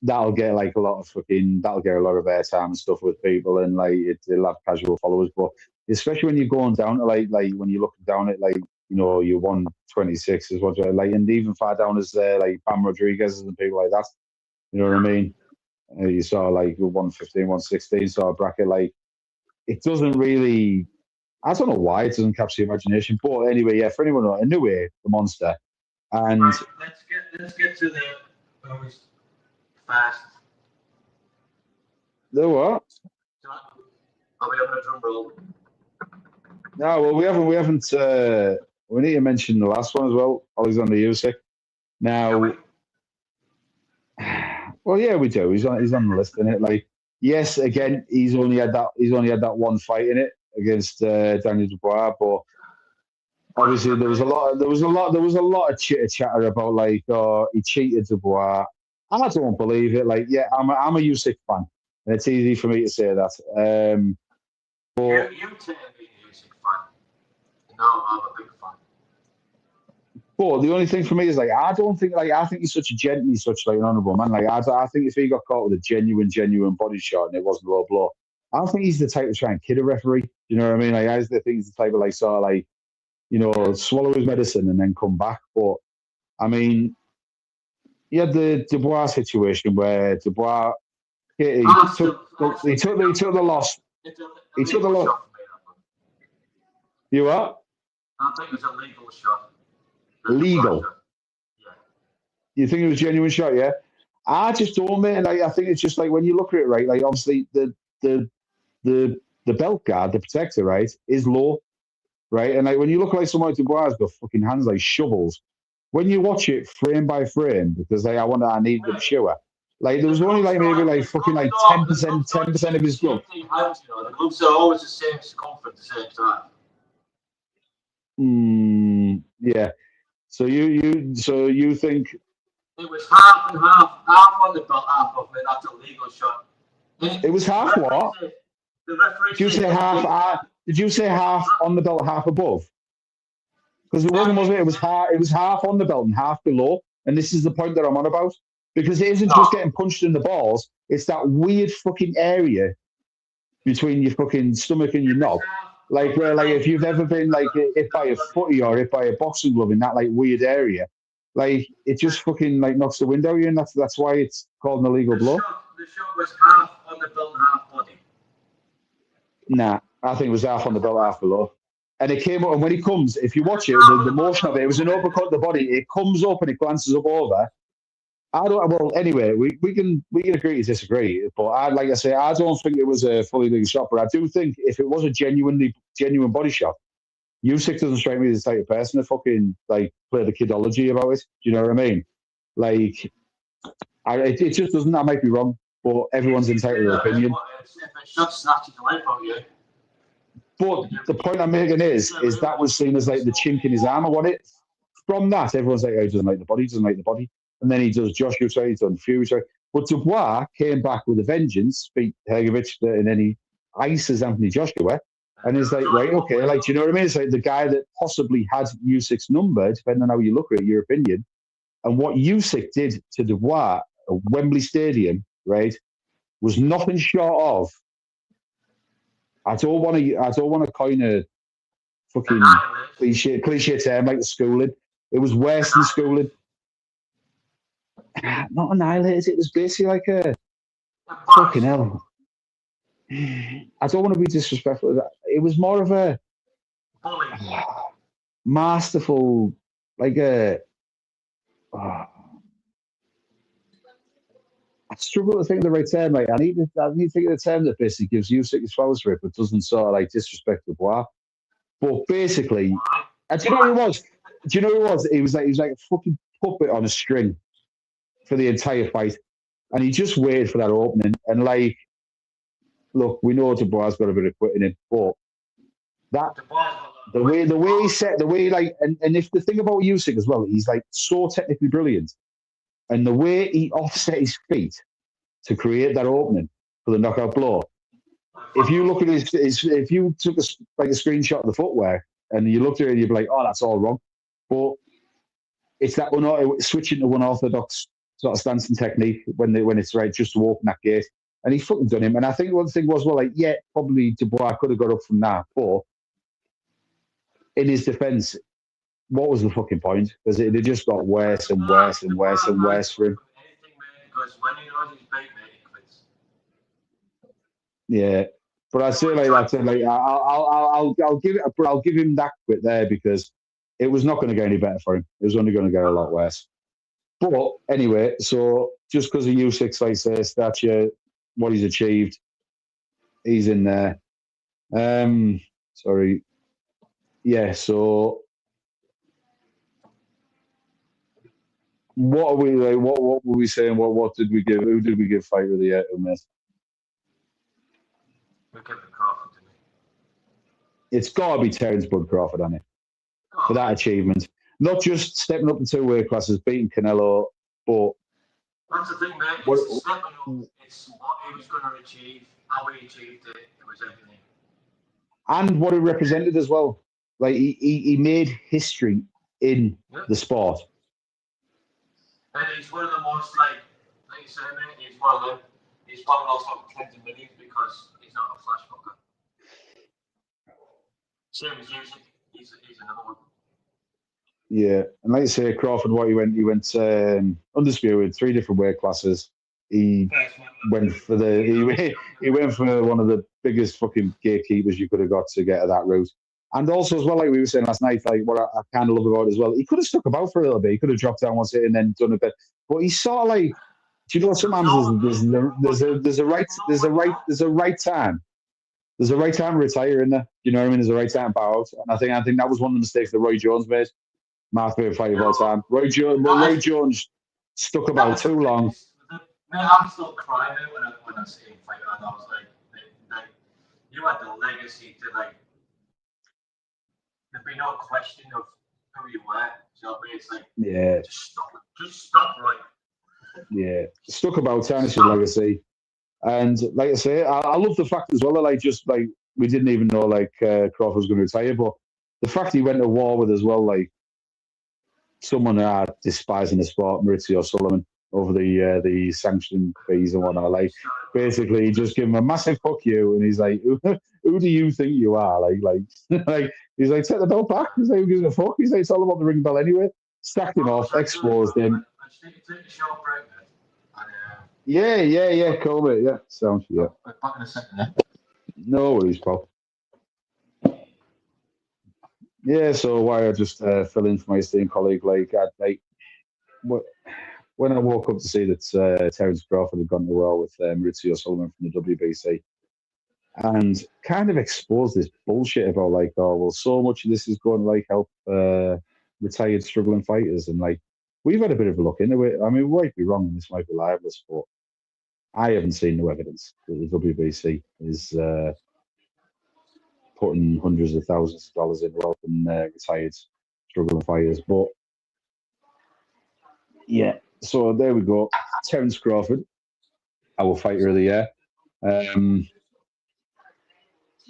that'll get like a lot of airtime and stuff with people, and like it'll have casual followers. But especially when you're going down to like when you're looking down at like your 126 is what like, and even far down as like Bam Rodriguez and people like that. You know what I mean? You saw like 115, 116 sort of bracket. Like it doesn't really. I don't know why it doesn't capture the imagination, but anyway, yeah. For anyone, anyway, the monster, and right, let's get to the fast. The what? Are we having a drum roll? No, well, we haven't. We need to mention the last one as well, Alexander Usyk. Now, well, yeah, we do. He's on the list, isn't it? Like, yes, again, he's only had that one fight in it against Daniel Dubois, but obviously there was a lot of chitter chatter about like, oh, he cheated Dubois. I don't believe it. Like, yeah, I'm a Usyk fan, and it's easy for me to say that. But you tell me a Usyk fan. No, I'm a big fan. But the only thing for me is like I think he's such a gent, he's such like an honourable man. Like I think if he got caught with a genuine body shot and it wasn't a low blow, I don't think he's the type to try and kid a referee. You know what I mean? Like I think he's the type of like sort of like, swallow his medicine and then come back. But I mean, he had the Dubois situation where Dubois he took the loss. He took the loss. You what? I think it was a legal shot. Legal. Yeah. You think it was a genuine shot? Yeah. I just don't, man. Like I think it's just like when you look at it, right? Like obviously the belt guard, the protector, right, is low, right? And like when you look like someone like Dubois has got fucking hands like shovels. When you watch it frame by frame, because like I need them sure. Like there was only like maybe like fucking like 10% of his glove. The gloves are always the same circumference, the same size. Yeah. So you think it was half and half on the belt, half of it. That's a legal shot. It was half what? The referee. Did you say half? Did you say half on the belt, half above? Because it wasn't, was it? It was half. It was half on the belt and half below. And this is the point that I'm on about. Because it isn't just getting punched in the balls. It's that weird fucking area between your fucking stomach and your knob. Like where, like, if you've ever been like hit by a footy or hit by a boxing glove in that like weird area, like it just fucking like knocks the wind out of you, and that's why it's called an illegal blow. The shot was half on the belt and half body. Nah, I think it was half on the belt, half below. And it came up, and when he comes, if you watch it, the motion of it, it was an uppercut to the body. It comes up and it glances up over. Well, anyway, we can agree to disagree, but I don't think it was a fully legal shot. But I do think if it was a genuine body shot, Usyk doesn't strike me as the type of person to fucking like play the kidology about it. Do you know what I mean? Like, it just doesn't. I might be wrong, but everyone's entitled to their opinion. But the point I'm making is that was seen as like the chink in his armor, wasn't it? From that, everyone's like, oh, he doesn't like the body, And then he does Joshua, he's done Fury. But Dubois came back with a vengeance, beat Hrgovic, and then he ices Anthony Joshua. And it's like, right, okay, like, do you know what I mean? It's like the guy that possibly had Usyk's number, depending on how you look at it, your opinion. And what Usyk did to Dubois at Wembley Stadium, right, was nothing short of. I don't want to coin a fucking cliche term like the schooling. It was worse than schooling. Not annihilated. It was basically like a fucking hell. I don't want to be disrespectful. It was more of a masterful, like a. I struggle to think of the right term, mate. I need to think of the term that basically gives Usyk his flowers for it, but doesn't sort of like disrespect Dubois. But basically, do you know who it was? Do you know who it was? He was like a fucking puppet on a string for the entire fight, and he just waited for that opening. And like, look, we know Dubois got a bit of quit in it, but that the way he set the way like and if the thing about Usyk as well, he's like so technically brilliant, and the way he offset his feet to create that opening for the knockout blow. If you look at his if you took a screenshot of the footwear and you looked at it, you'd be like, oh, that's all wrong. But it's that switching to unorthodox sort of stance and technique when it's right just to open that gate. And he fucking done him. And I think one thing was, well, like, yeah, probably Dubois could have got up from that. But in his defence, what was the fucking point? Because it had just got worse and worse and worse and worse for him. Because when he knows he's beat, mate, he quits. Yeah. But I say like that. Like I'll give him that quit there because it was not going to get any better for him. It was only going to get a lot worse. But anyway, so just because of Usyk's like say stature, what he's achieved, he's in there. Sorry. Yeah. So what are we like? What were we saying? What did we give? Who did we give fighter of the year to, mate? We give it Crawford, didn't we? It's got to be Terence Bud Crawford, hasn't it? For that achievement. Not just stepping up in 2 weight classes, beating Canelo, but... That's the thing, mate. It's stepping up. It's what he was going to achieve, how he achieved it. It was everything. And what he represented as well. Like, he made history in the sport. And he's one of the most, like you said, mate, he's one of them. He's one of those top 20 millions because he's not a flash fucker. Same as Usyk. He's another one. Yeah, and like you say, Crawford, what he went undisputed, 3 different weight classes. He went for he went for one of the biggest fucking gatekeepers you could have got to get at that route. And also as well, like we were saying last night, like what I kind of love about it as well, he could have stuck about for a little bit. He could have dropped down once and then done a bit. But he's sort of like, do you know what? Sometimes there's a right time. There's a right time to retire in there. You know what I mean? There's a right time to bow out. And I think that was one of the mistakes that Roy Jones made. My favourite fighter of all time. Roy Jones stuck about too long. Man, I'm still crying when I see him fight, and I was like, you had the legacy to like. There'd be no question of who you were. So it's like, yeah, just stop right. Yeah, stuck about tarnish his legacy, and like I say, I love the fact as well that like just like we didn't even know like Crawford was going to retire, but the fact he went to war with as well, like someone despising the sport, Maurizio Sullivan, over the sanction fees and whatnot. Like basically, just give him a massive fuck you, and he's like, "Who do you think you are?" Like he's like, "Take the belt back." He's like, "Who gives a fuck?" He's like, "It's all about the ring bell anyway." Stacked him off, exposed him. Yeah, cool, mate. Yeah, sounds yeah. Back in a second, yeah. No worries, pal. Yeah, so why I just fill in for my esteemed colleague, like when I woke up to see that Terence Crawford had gone to war with Maurizio Sullivan from the WBC, and kind of exposed this bullshit about like, oh well, so much of this is going to like help retired struggling fighters, and like we've had a bit of a look into it. I mean, we might be wrong, and this might be libelous, but I haven't seen no evidence that the WBC is putting hundreds of thousands of dollars in helping retired struggling fighters. But yeah, so there we go. Terence Crawford, our fighter of the year. And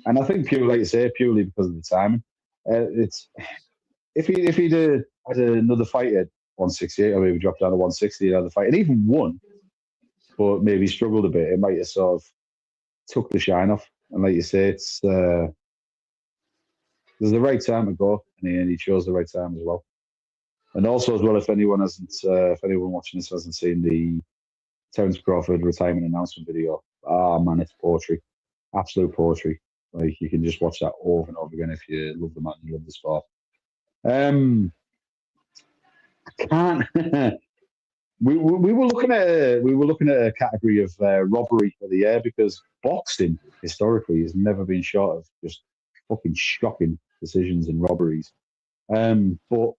I think purely, like you say, purely because of the timing. It's if he'd had another fight at 168, or maybe dropped down to 160, another fight, and even won, but maybe struggled a bit, it might have sort of took the shine off. And like you say, it's there's the right time to go, and he chose the right time as well. And also as well, if anyone watching this hasn't seen the Terence Crawford retirement announcement video, man, it's poetry, absolute poetry. Like you can just watch that over and over again if you love the man, you love the sport. I can't. we were looking at a category of robbery of the year, because boxing historically has never been short of just fucking shocking decisions and robberies. But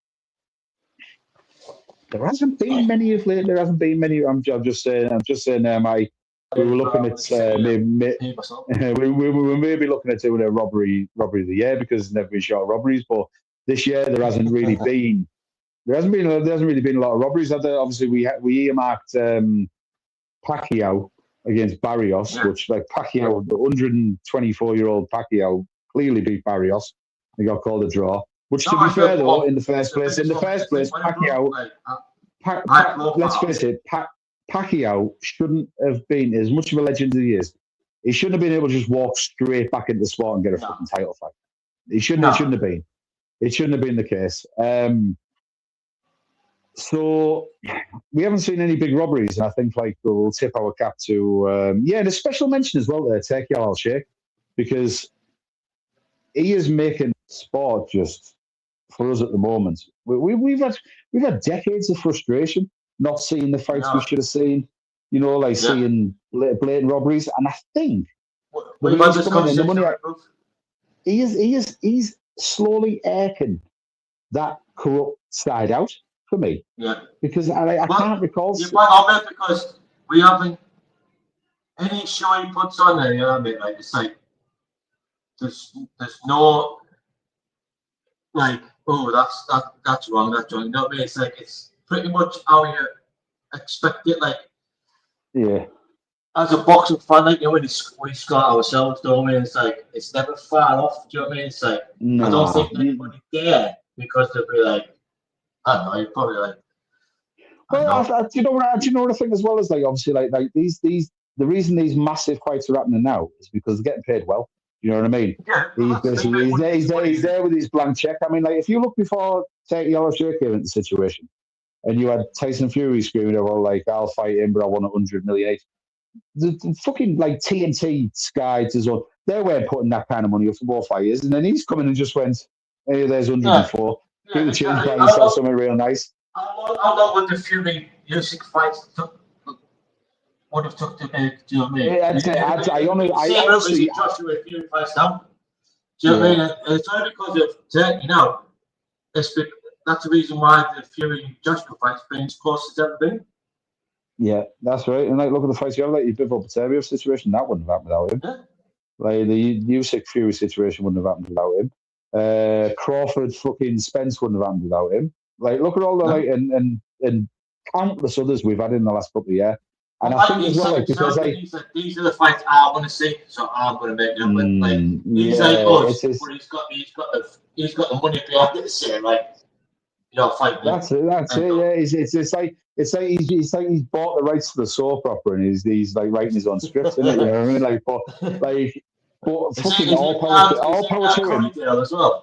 there hasn't been many of late. There hasn't been many. I'm just saying. My we were looking at we were maybe looking at doing a robbery of the year because there's never been short robberies. But this year there hasn't really been a lot of robberies. Obviously, we earmarked Pacquiao against Barrios, which like Pacquiao, the 124-year-old Pacquiao clearly beat Barrios. He got called a draw. Which, to be fair, though, in the first place, Pacquiao. Let's face it, Pacquiao shouldn't have been, as much of a legend as he is, he shouldn't have been able to just walk straight back into the sport and get a fucking title fight. It shouldn't have been. It shouldn't have been the case. So we haven't seen any big robberies, and I think like we'll tip our cap to and a special mention as well there, Turki Al-Sheikh, because he is making sport just for us at the moment. We've had decades of frustration not seeing the fights we should have seen, seeing blatant robberies, and I think he's slowly aching that corrupt side out for me. Yeah. Because I can't recall. You might have it because we haven't any show he puts on there, like it's like there's no like, oh, that's wrong, that's wrong. You know what I mean? It's like it's pretty much how you expect it, like as a boxing fan, like we score ourselves, don't we? It's like it's never far off, do you know what I mean? It's like I don't think anybody dare because they'll be like, I don't know, you're probably like. Well, do you know what I think as well is like obviously like these the reason these massive fights are happening now is because they're getting paid well. You know what I mean? Yeah. He's there with his blank check. I mean, like if you look before Turki Al-Sheikh came into the situation, and you had Tyson Fury screaming about like I'll fight him, but I want 100 million. The fucking like TNT, Sky, they weren't putting that kind of money up for both fighters, and then he's coming and just went, hey, there's 104. Get the change, buy yourself something real nice. How long would the Fury Usyk fights would have took to make? Do you know what I mean? I honestly Joshua Fury fights down. Do you know what I mean? It's only because of Turkey now. That's the reason why the Fury Joshua fight's been as close as ever been. Yeah, that's right. And like, look at the fights you have, like your Bivol Peterbiev situation, that wouldn't have happened without him. Yeah. Like the Usyk Fury situation wouldn't have happened without him. Crawford fucking Spence wouldn't have happened without him. Like, look at all the like and countless others we've had in the last couple of years. And I think as well, like because like these are the fights I want to see, so I'm going to make them. Like he's like us, but he's got the money behind it to say like, fight me. That's it. Yeah, it's like he's bought the rights to the soap opera and he's like writing his own scripts, isn't it? You know what I mean? But fucking all power to him. As well.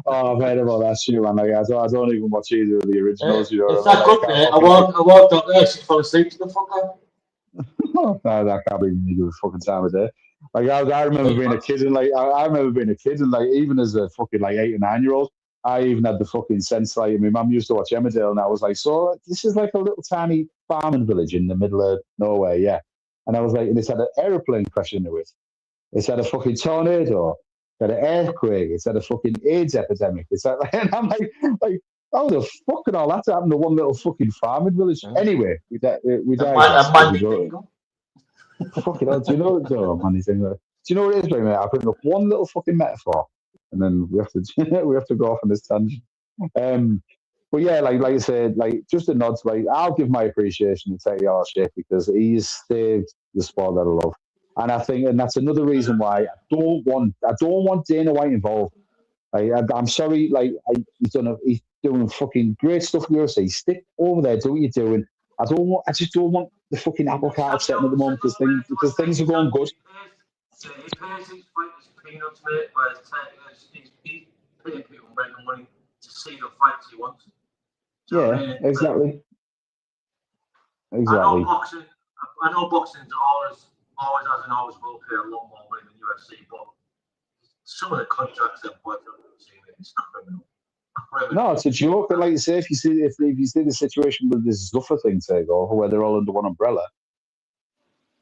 Oh, I've heard about that shit, man. Like, I don't even watch either of the originals. You know, it's that good, mate. I walked up there, she fell asleep to the fucker. No, that can't be a fucking time of day. Like I remember being a kid and like even as a fucking like 8 or 9-year-old, I even had the fucking sense like my mum used to watch Emmerdale and I was like, so this is like a little tiny farming village in the middle of nowhere, yeah. And I was like, and it's had an aeroplane crash into it. It's had a fucking tornado. It's had an earthquake. It's had a fucking AIDS epidemic. It's like, and I'm like, how the fuck and all that happened to one little fucking farming village? Anyway, we died. Fucking hell, do you know what? Oh, man, do you know what it is, mate? I bring up one little fucking metaphor, and then we have to go off on this tangent. But yeah, like I said, like just a nod. Like I'll give my appreciation to Turki Al-Sheikh because he's saved the sport that I love, and I think, and that's another reason why I don't want Dana White involved. I'm sorry, he's doing fucking great stuff with UFC. Stick over there, do what you're doing. I just don't want the fucking apple cart upsetting at the moment because things are going good. He pays his fighters peanuts, mate, whereas he's paying people random money to see the fights he wants. Yeah, exactly. I know boxing's always has and always will pay a lot more money than UFC, but some of the contracts they've put on it's not criminal. No, it's a joke. But like you say, if you see the situation with this Zuffa thing take over, where they're all under one umbrella,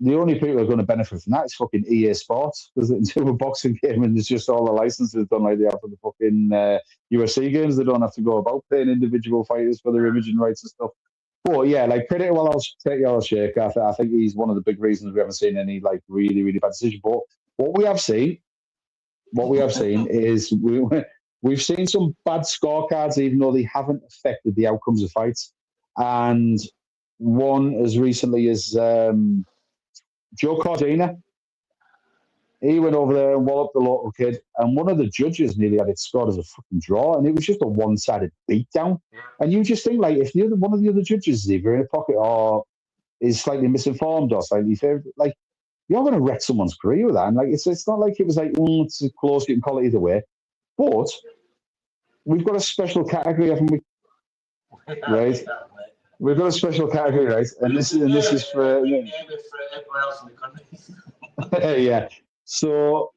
the only people who are going to benefit from that is fucking EA Sports, because it's a boxing game and it's just all the licenses done like they have for the fucking UFC games. They don't have to go about paying individual fighters for their imaging rights and stuff. But yeah, like credit while I'll take your shake. I think he's one of the big reasons we haven't seen any like really, really bad decisions. But what we have seen, is we've seen some bad scorecards, even though they haven't affected the outcomes of fights. And one as recently as Joe Cordina, he went over there and walloped the local kid, and one of the judges nearly had it scored as a fucking draw, and it was just a one-sided beatdown. And you just think, like, if one of the other judges is either in a pocket or is slightly misinformed or slightly favored, like, you're going to wreck someone's career with that. And like, it's not like it was like, it's close, you can call it either way. But we've got a special category, haven't we? Right. We've got a special category, right? And this is for everyone else in the country. yeah. So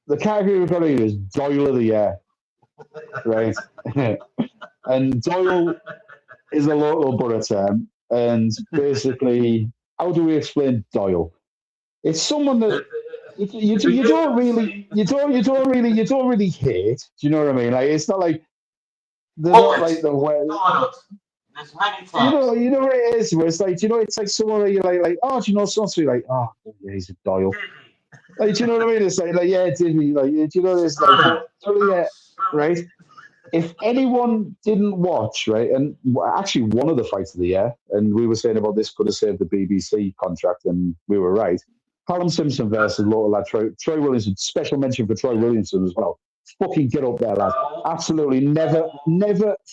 the category we've got here is Doyle of the Year, right? And Doyle is a local borough term, and basically, how do we explain Doyle? It's someone that you don't really hate. Do you know what I mean? Like, it's not like they're not like the way. There's many times. You know what it is. Where it's like, it's like someone where you're like, oh, do you know something? Like, oh, yeah, he's a Doyle. Like, do you know what I mean? It's like yeah, Disney. Like, do you know this? Like, yeah, right. If anyone didn't watch, right, and actually one of the fights of the year, and we were saying about this could have saved the BBC contract, and we were right. Callum Simpson versus local lad Troy Williamson. Special mention for Troy Williamson as well. Fucking get up there, lad. Absolutely never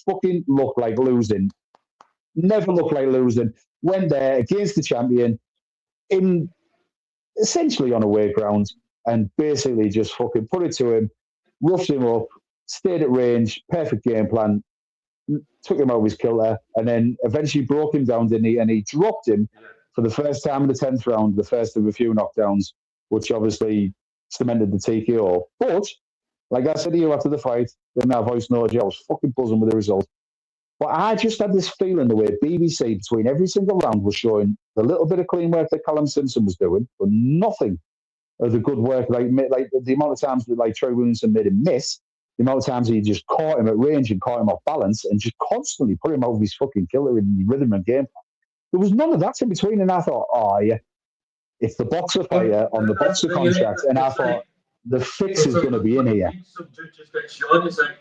fucking look like losing. Never look like losing. Went there against the champion in essentially on away ground and basically just fucking put it to him, roughed him up, stayed at range, perfect game plan, took him out of his kilter, and then eventually broke him down, didn't he? And he dropped him for the first time in the 10th round, the first of a few knockdowns, which obviously cemented the TKO. But, like I said to you after the fight, in that voice note, I was fucking buzzing with the result. But I just had this feeling the way BBC, between every single round, was showing the little bit of clean work that Callum Simpson was doing, but nothing of the good work, like the amount of times that like Troy Williamson made him miss, the amount of times he just caught him at range and caught him off balance and just constantly put him out of his fucking killer in rhythm and game. There was none of that in between, and I thought, oh yeah, it's the boxer fighter on the boxer contract, and I thought the fix is going to be in here. Some judges get shot. It's like,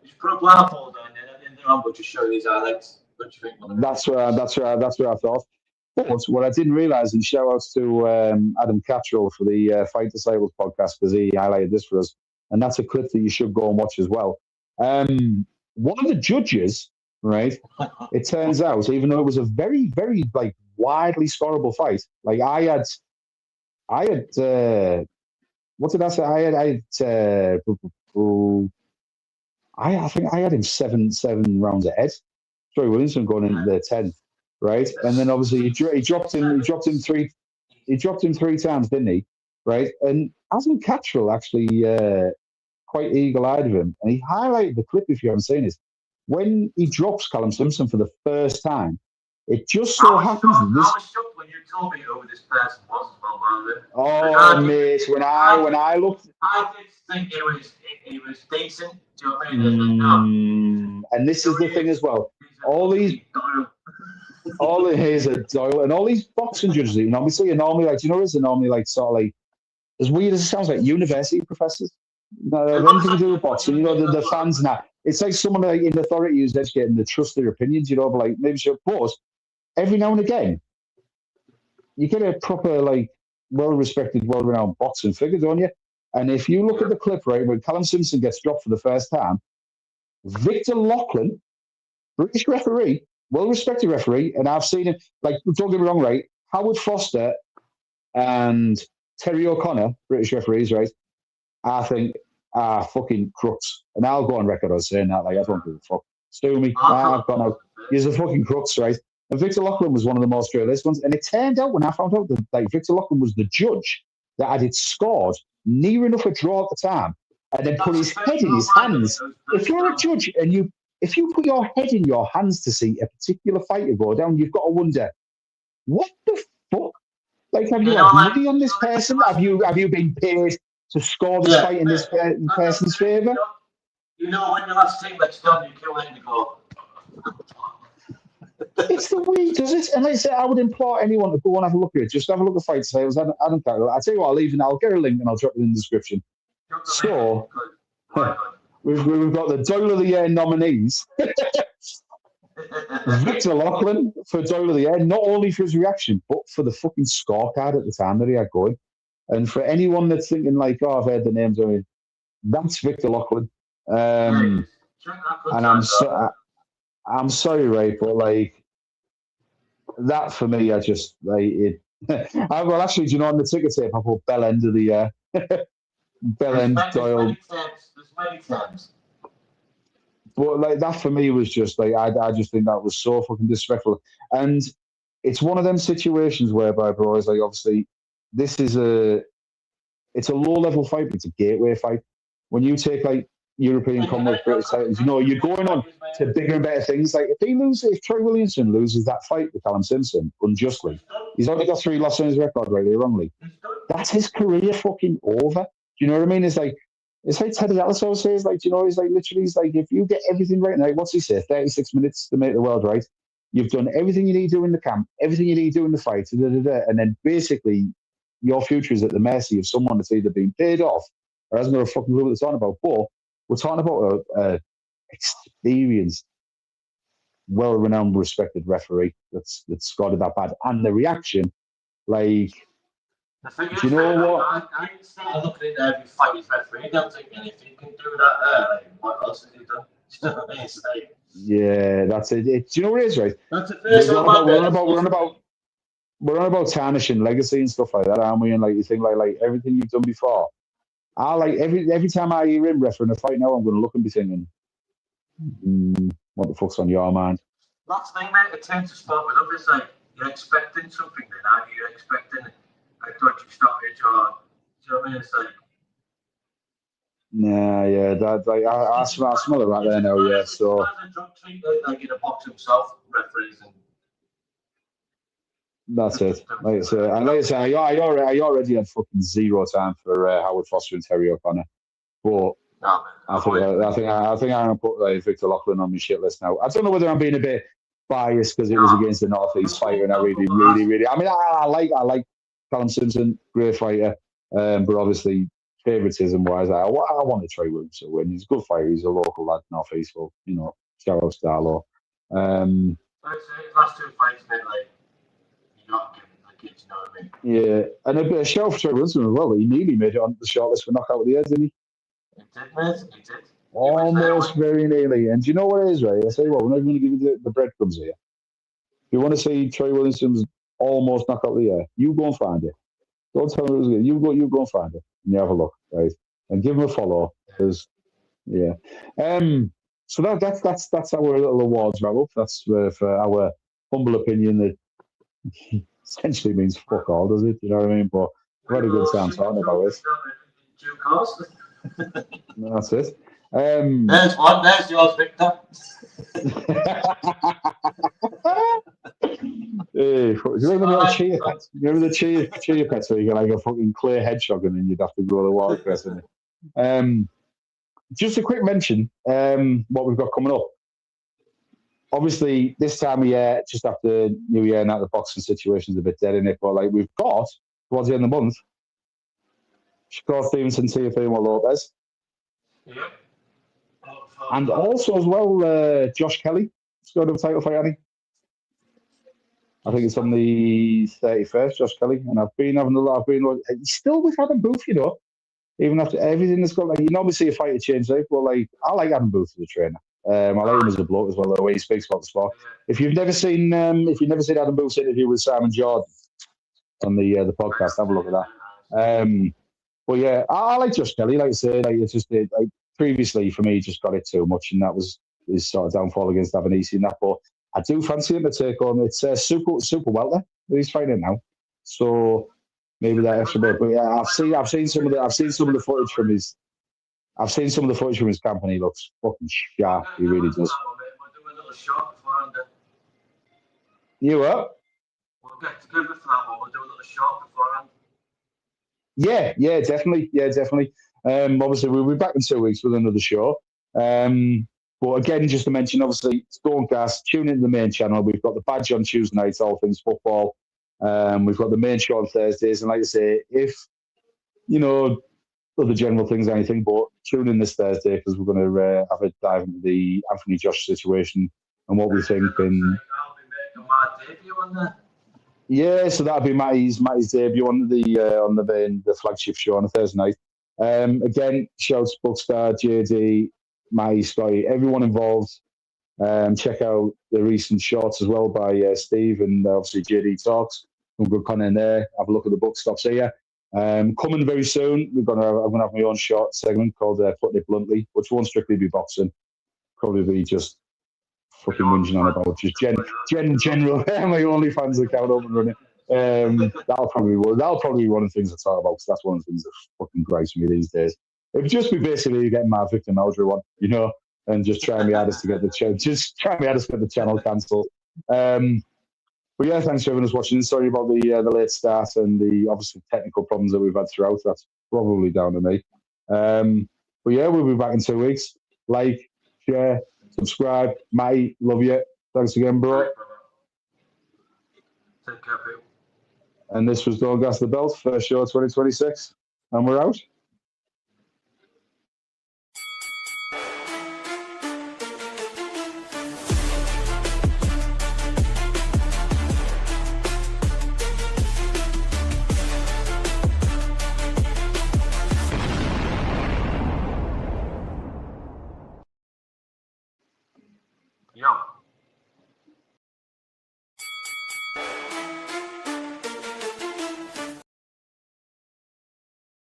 he's put a blindfold on, and then I'm going to show these highlights. What do you think? That's where I thought. But what I didn't realise, and shout outs to Adam Cattrall for the Fight Disciples podcast, because he highlighted this for us, and that's a clip that you should go and watch as well. One of the judges, right? It turns out, even though it was a very, very like widely scoreable fight, like I had, what did I say? I think I had him seven rounds ahead. Troy Williamson going into the 10th, right? And then obviously he dropped him three times, didn't he? Right? And Adam Cattrall actually quite eagle-eyed of him, and he highlighted the clip, if you haven't seen it, when he drops Callum Simpson for the first time. It just so happens that this. I was shocked when you told me who this person was as well, man. Oh, mate! When I looked, I did think it was decent. Do you know what I mean? And this is the thing as well. All these here's a Doyle, and all these boxing judges, obviously, are normally like, they're normally like sort of like, as weird as it sounds, like university professors. Anything to do with boxing, the fans now. It's like someone like in authority who's educating, they trust their opinions, but like maybe she'll pause. Every now and again, you get a proper, like, well-respected, well-renowned boxing figure, don't you? And if you look at the clip, right, when Callum Simpson gets dropped for the first time, Victor Loughlin, British referee, well-respected referee, and I've seen him, like, don't get me wrong, right, Howard Foster and Terry O'Connor, British referees, right, I think are fucking crooks. And I'll go on record as saying that, like, I don't give a fuck. Sue me, I've gone out. He's a fucking crooks, right? And Victor Loughlin was one of the most realistic ones. And it turned out, when I found out that like Victor Loughlin was the judge that had it scored near enough a draw at the time, and then put his head in his hands. If you're a judge and if you put your head in your hands to see a particular fighter go down, you've got to wonder, what the fuck? Like, have you had money on this person? Have you been paid to score this fight in this person's favour? When the last team that's done, you kill it and you go. does it? And like I say, I would implore anyone to go and have a look at it. Just have a look at fight sales. Adam Carroll. I'll tell you what, I'll get a link and I'll drop it in the description. So, we've got the Doyle of the Year nominees. Victor Loughlin for Doyle of the Year, not only for his reaction, but for the fucking scorecard at the time that he had going. And for anyone that's thinking like, oh, I've heard the names, I mean, that's Victor Loughlin. And I'm sorry, right, but like that for me, I just like it. Well, actually, do you know on the ticket tape I put Bell End of the Year, Bell End Doyle. There's many times. But like that for me was just like I just think that was so fucking disrespectful. And it's one of them situations whereby, bro, is like obviously this is it's a low level fight, but it's a gateway fight. When you take like European Commonwealth British titles, you know, you're going on to bigger and better things. Like if Troy Williamson loses that fight with Callum Simpson unjustly, he's only got 3 losses on his record, rightly or wrongly. That's his career fucking over. Do you know what I mean? It's like Teddy Atlas says, like, you know, he's like literally, he's like, if you get everything right now, what's he say? 36 minutes to make the world right. You've done everything you need to do in the camp, everything you need to do in the fight, and then basically your future is at the mercy of someone that's either been paid off or hasn't got a fucking clue what they're talking about. But we're talking about a experienced, well-renowned, respected referee that's scored that bad, and the reaction, like. Do you know what? I started looking at every fight he's referee. I don't think if he can do that, like, what else has he done? Do you know what I mean? Like, yeah, that's it. Do you know what it is, right? That's the first we're on about tarnishing legacy and stuff like that, aren't we? And like you think like everything you've done before. I like every time I hear him refereeing a fight now, I'm going to look and be thinking, what the fuck's on your mind? That's the thing, mate. It tends to start with others. Like you're expecting something, then are you expecting a dodgy stoppage or? Do you know what I mean? It's like. Nah, yeah, that like I smell it right there now. Yeah, so. Like in a box himself, referees and. That's it. Like I say, I already had fucking zero time for Howard Foster and Terry O'Connor, but I think I'm gonna put Victor Loughlin on my shit list now. I don't know whether I'm being a bit biased because it was against the North East fighter, and I really. I mean, I like Callum Simpson, great fighter, but obviously favoritism wise, I want to try Williams to win. He's a good fighter. He's a local lad, North East, so you know, shout out Starlaw. Last 2 fights, mate, like. Not giving the kids, you know what I mean? Yeah, and a bit of shout for Troy Wilson as well. He nearly made it onto the shortlist for knockout of the year, didn't he? He did, mate. He did. Almost very nearly. And do you know what it is, right? I say, well, we're not going to give you the breadcrumbs here. If you want to see Troy Wilson's almost knockout of the year, you go and find it. Don't tell me it was good. You go and find it, and you have a look, right? And give him a follow, because yeah. So that's our little awards wrap up. That's for our humble opinion that. Essentially means fuck all, does it? You know what I mean? But we've had a good time talking about it. That's it. There's one. There's yours, Victor. Hey, do you remember the chia pets? You remember the chia pets where you get like a fucking clear hedgehog and then you'd have to go to the watercress in it? Just a quick mention, what we've got coming up. Obviously, this time of year, just after New Year, now the boxing situation's a bit dead in it, but like we've got towards the end of the month, Shakur Stevenson, Teofimo Lopez, and also as well, Josh Kelly scored a title fight, Annie. I think it's on the 31st, Josh Kelly, and I've been he's still with Adam Booth, you know, even after everything that's got like you normally see a fighter change life, but like I like Adam Booth as a trainer. I like him as a bloke as well, the way he speaks about the sport. If you've never seen Adam Booth's interview with Simon Jordan on the podcast, have a look at that. But yeah, I like Josh Kelly. Like I say, like it's just like previously for me, just got it too much, and that was his sort of downfall against Avanisi and that. But I do fancy him to take on. It's super welter that he's fighting now, so maybe that extra bit. But yeah, I've seen some of the footage from his. I've seen some of the footage from his camp and he looks fucking sharp. He really does. You what? We'll get together for that one. We'll do a little shot beforehand. Yeah, definitely. Obviously, we'll be back in 2 weeks with another show. But But again, just to mention, obviously, Stonecast, tune into the main channel. We've got the badge on Tuesday nights, all things football. We've got the main show on Thursdays. And like I say, if, other general things, anything, but tune in this Thursday because we're going to have a dive into the Anthony Josh situation and what we think. And I'll be making my debut on that. yeah, so that'll be Matty's debut on the flagship show on a Thursday night. Again, shouts Bookstar, JD, Matty, Scotty, everyone involved. Check out the recent shorts as well by Steve and obviously JD Talks. Some good content there. Have a look at the book stops here. Coming very soon, I'm gonna have my own short segment called Putting It Bluntly, which won't strictly be boxing. Probably be just fucking whinging on about just general my OnlyFans account up and running. That'll probably be one of the things I talk about because that's one of the things that fucking gripes me these days. It'd just be basically getting my Victor Meldrew one, and just trying my hardest to get the channel cancelled. But yeah, thanks for everyone who's watching. Sorry about the late start and the obviously technical problems that we've had throughout. That's probably down to me. But yeah, we'll be back in 2 weeks. Like, share, subscribe. Matty, love you. Thanks again, bro. Take care, people. And this was Don't Gas the Belt, first show of 2026. And we're out.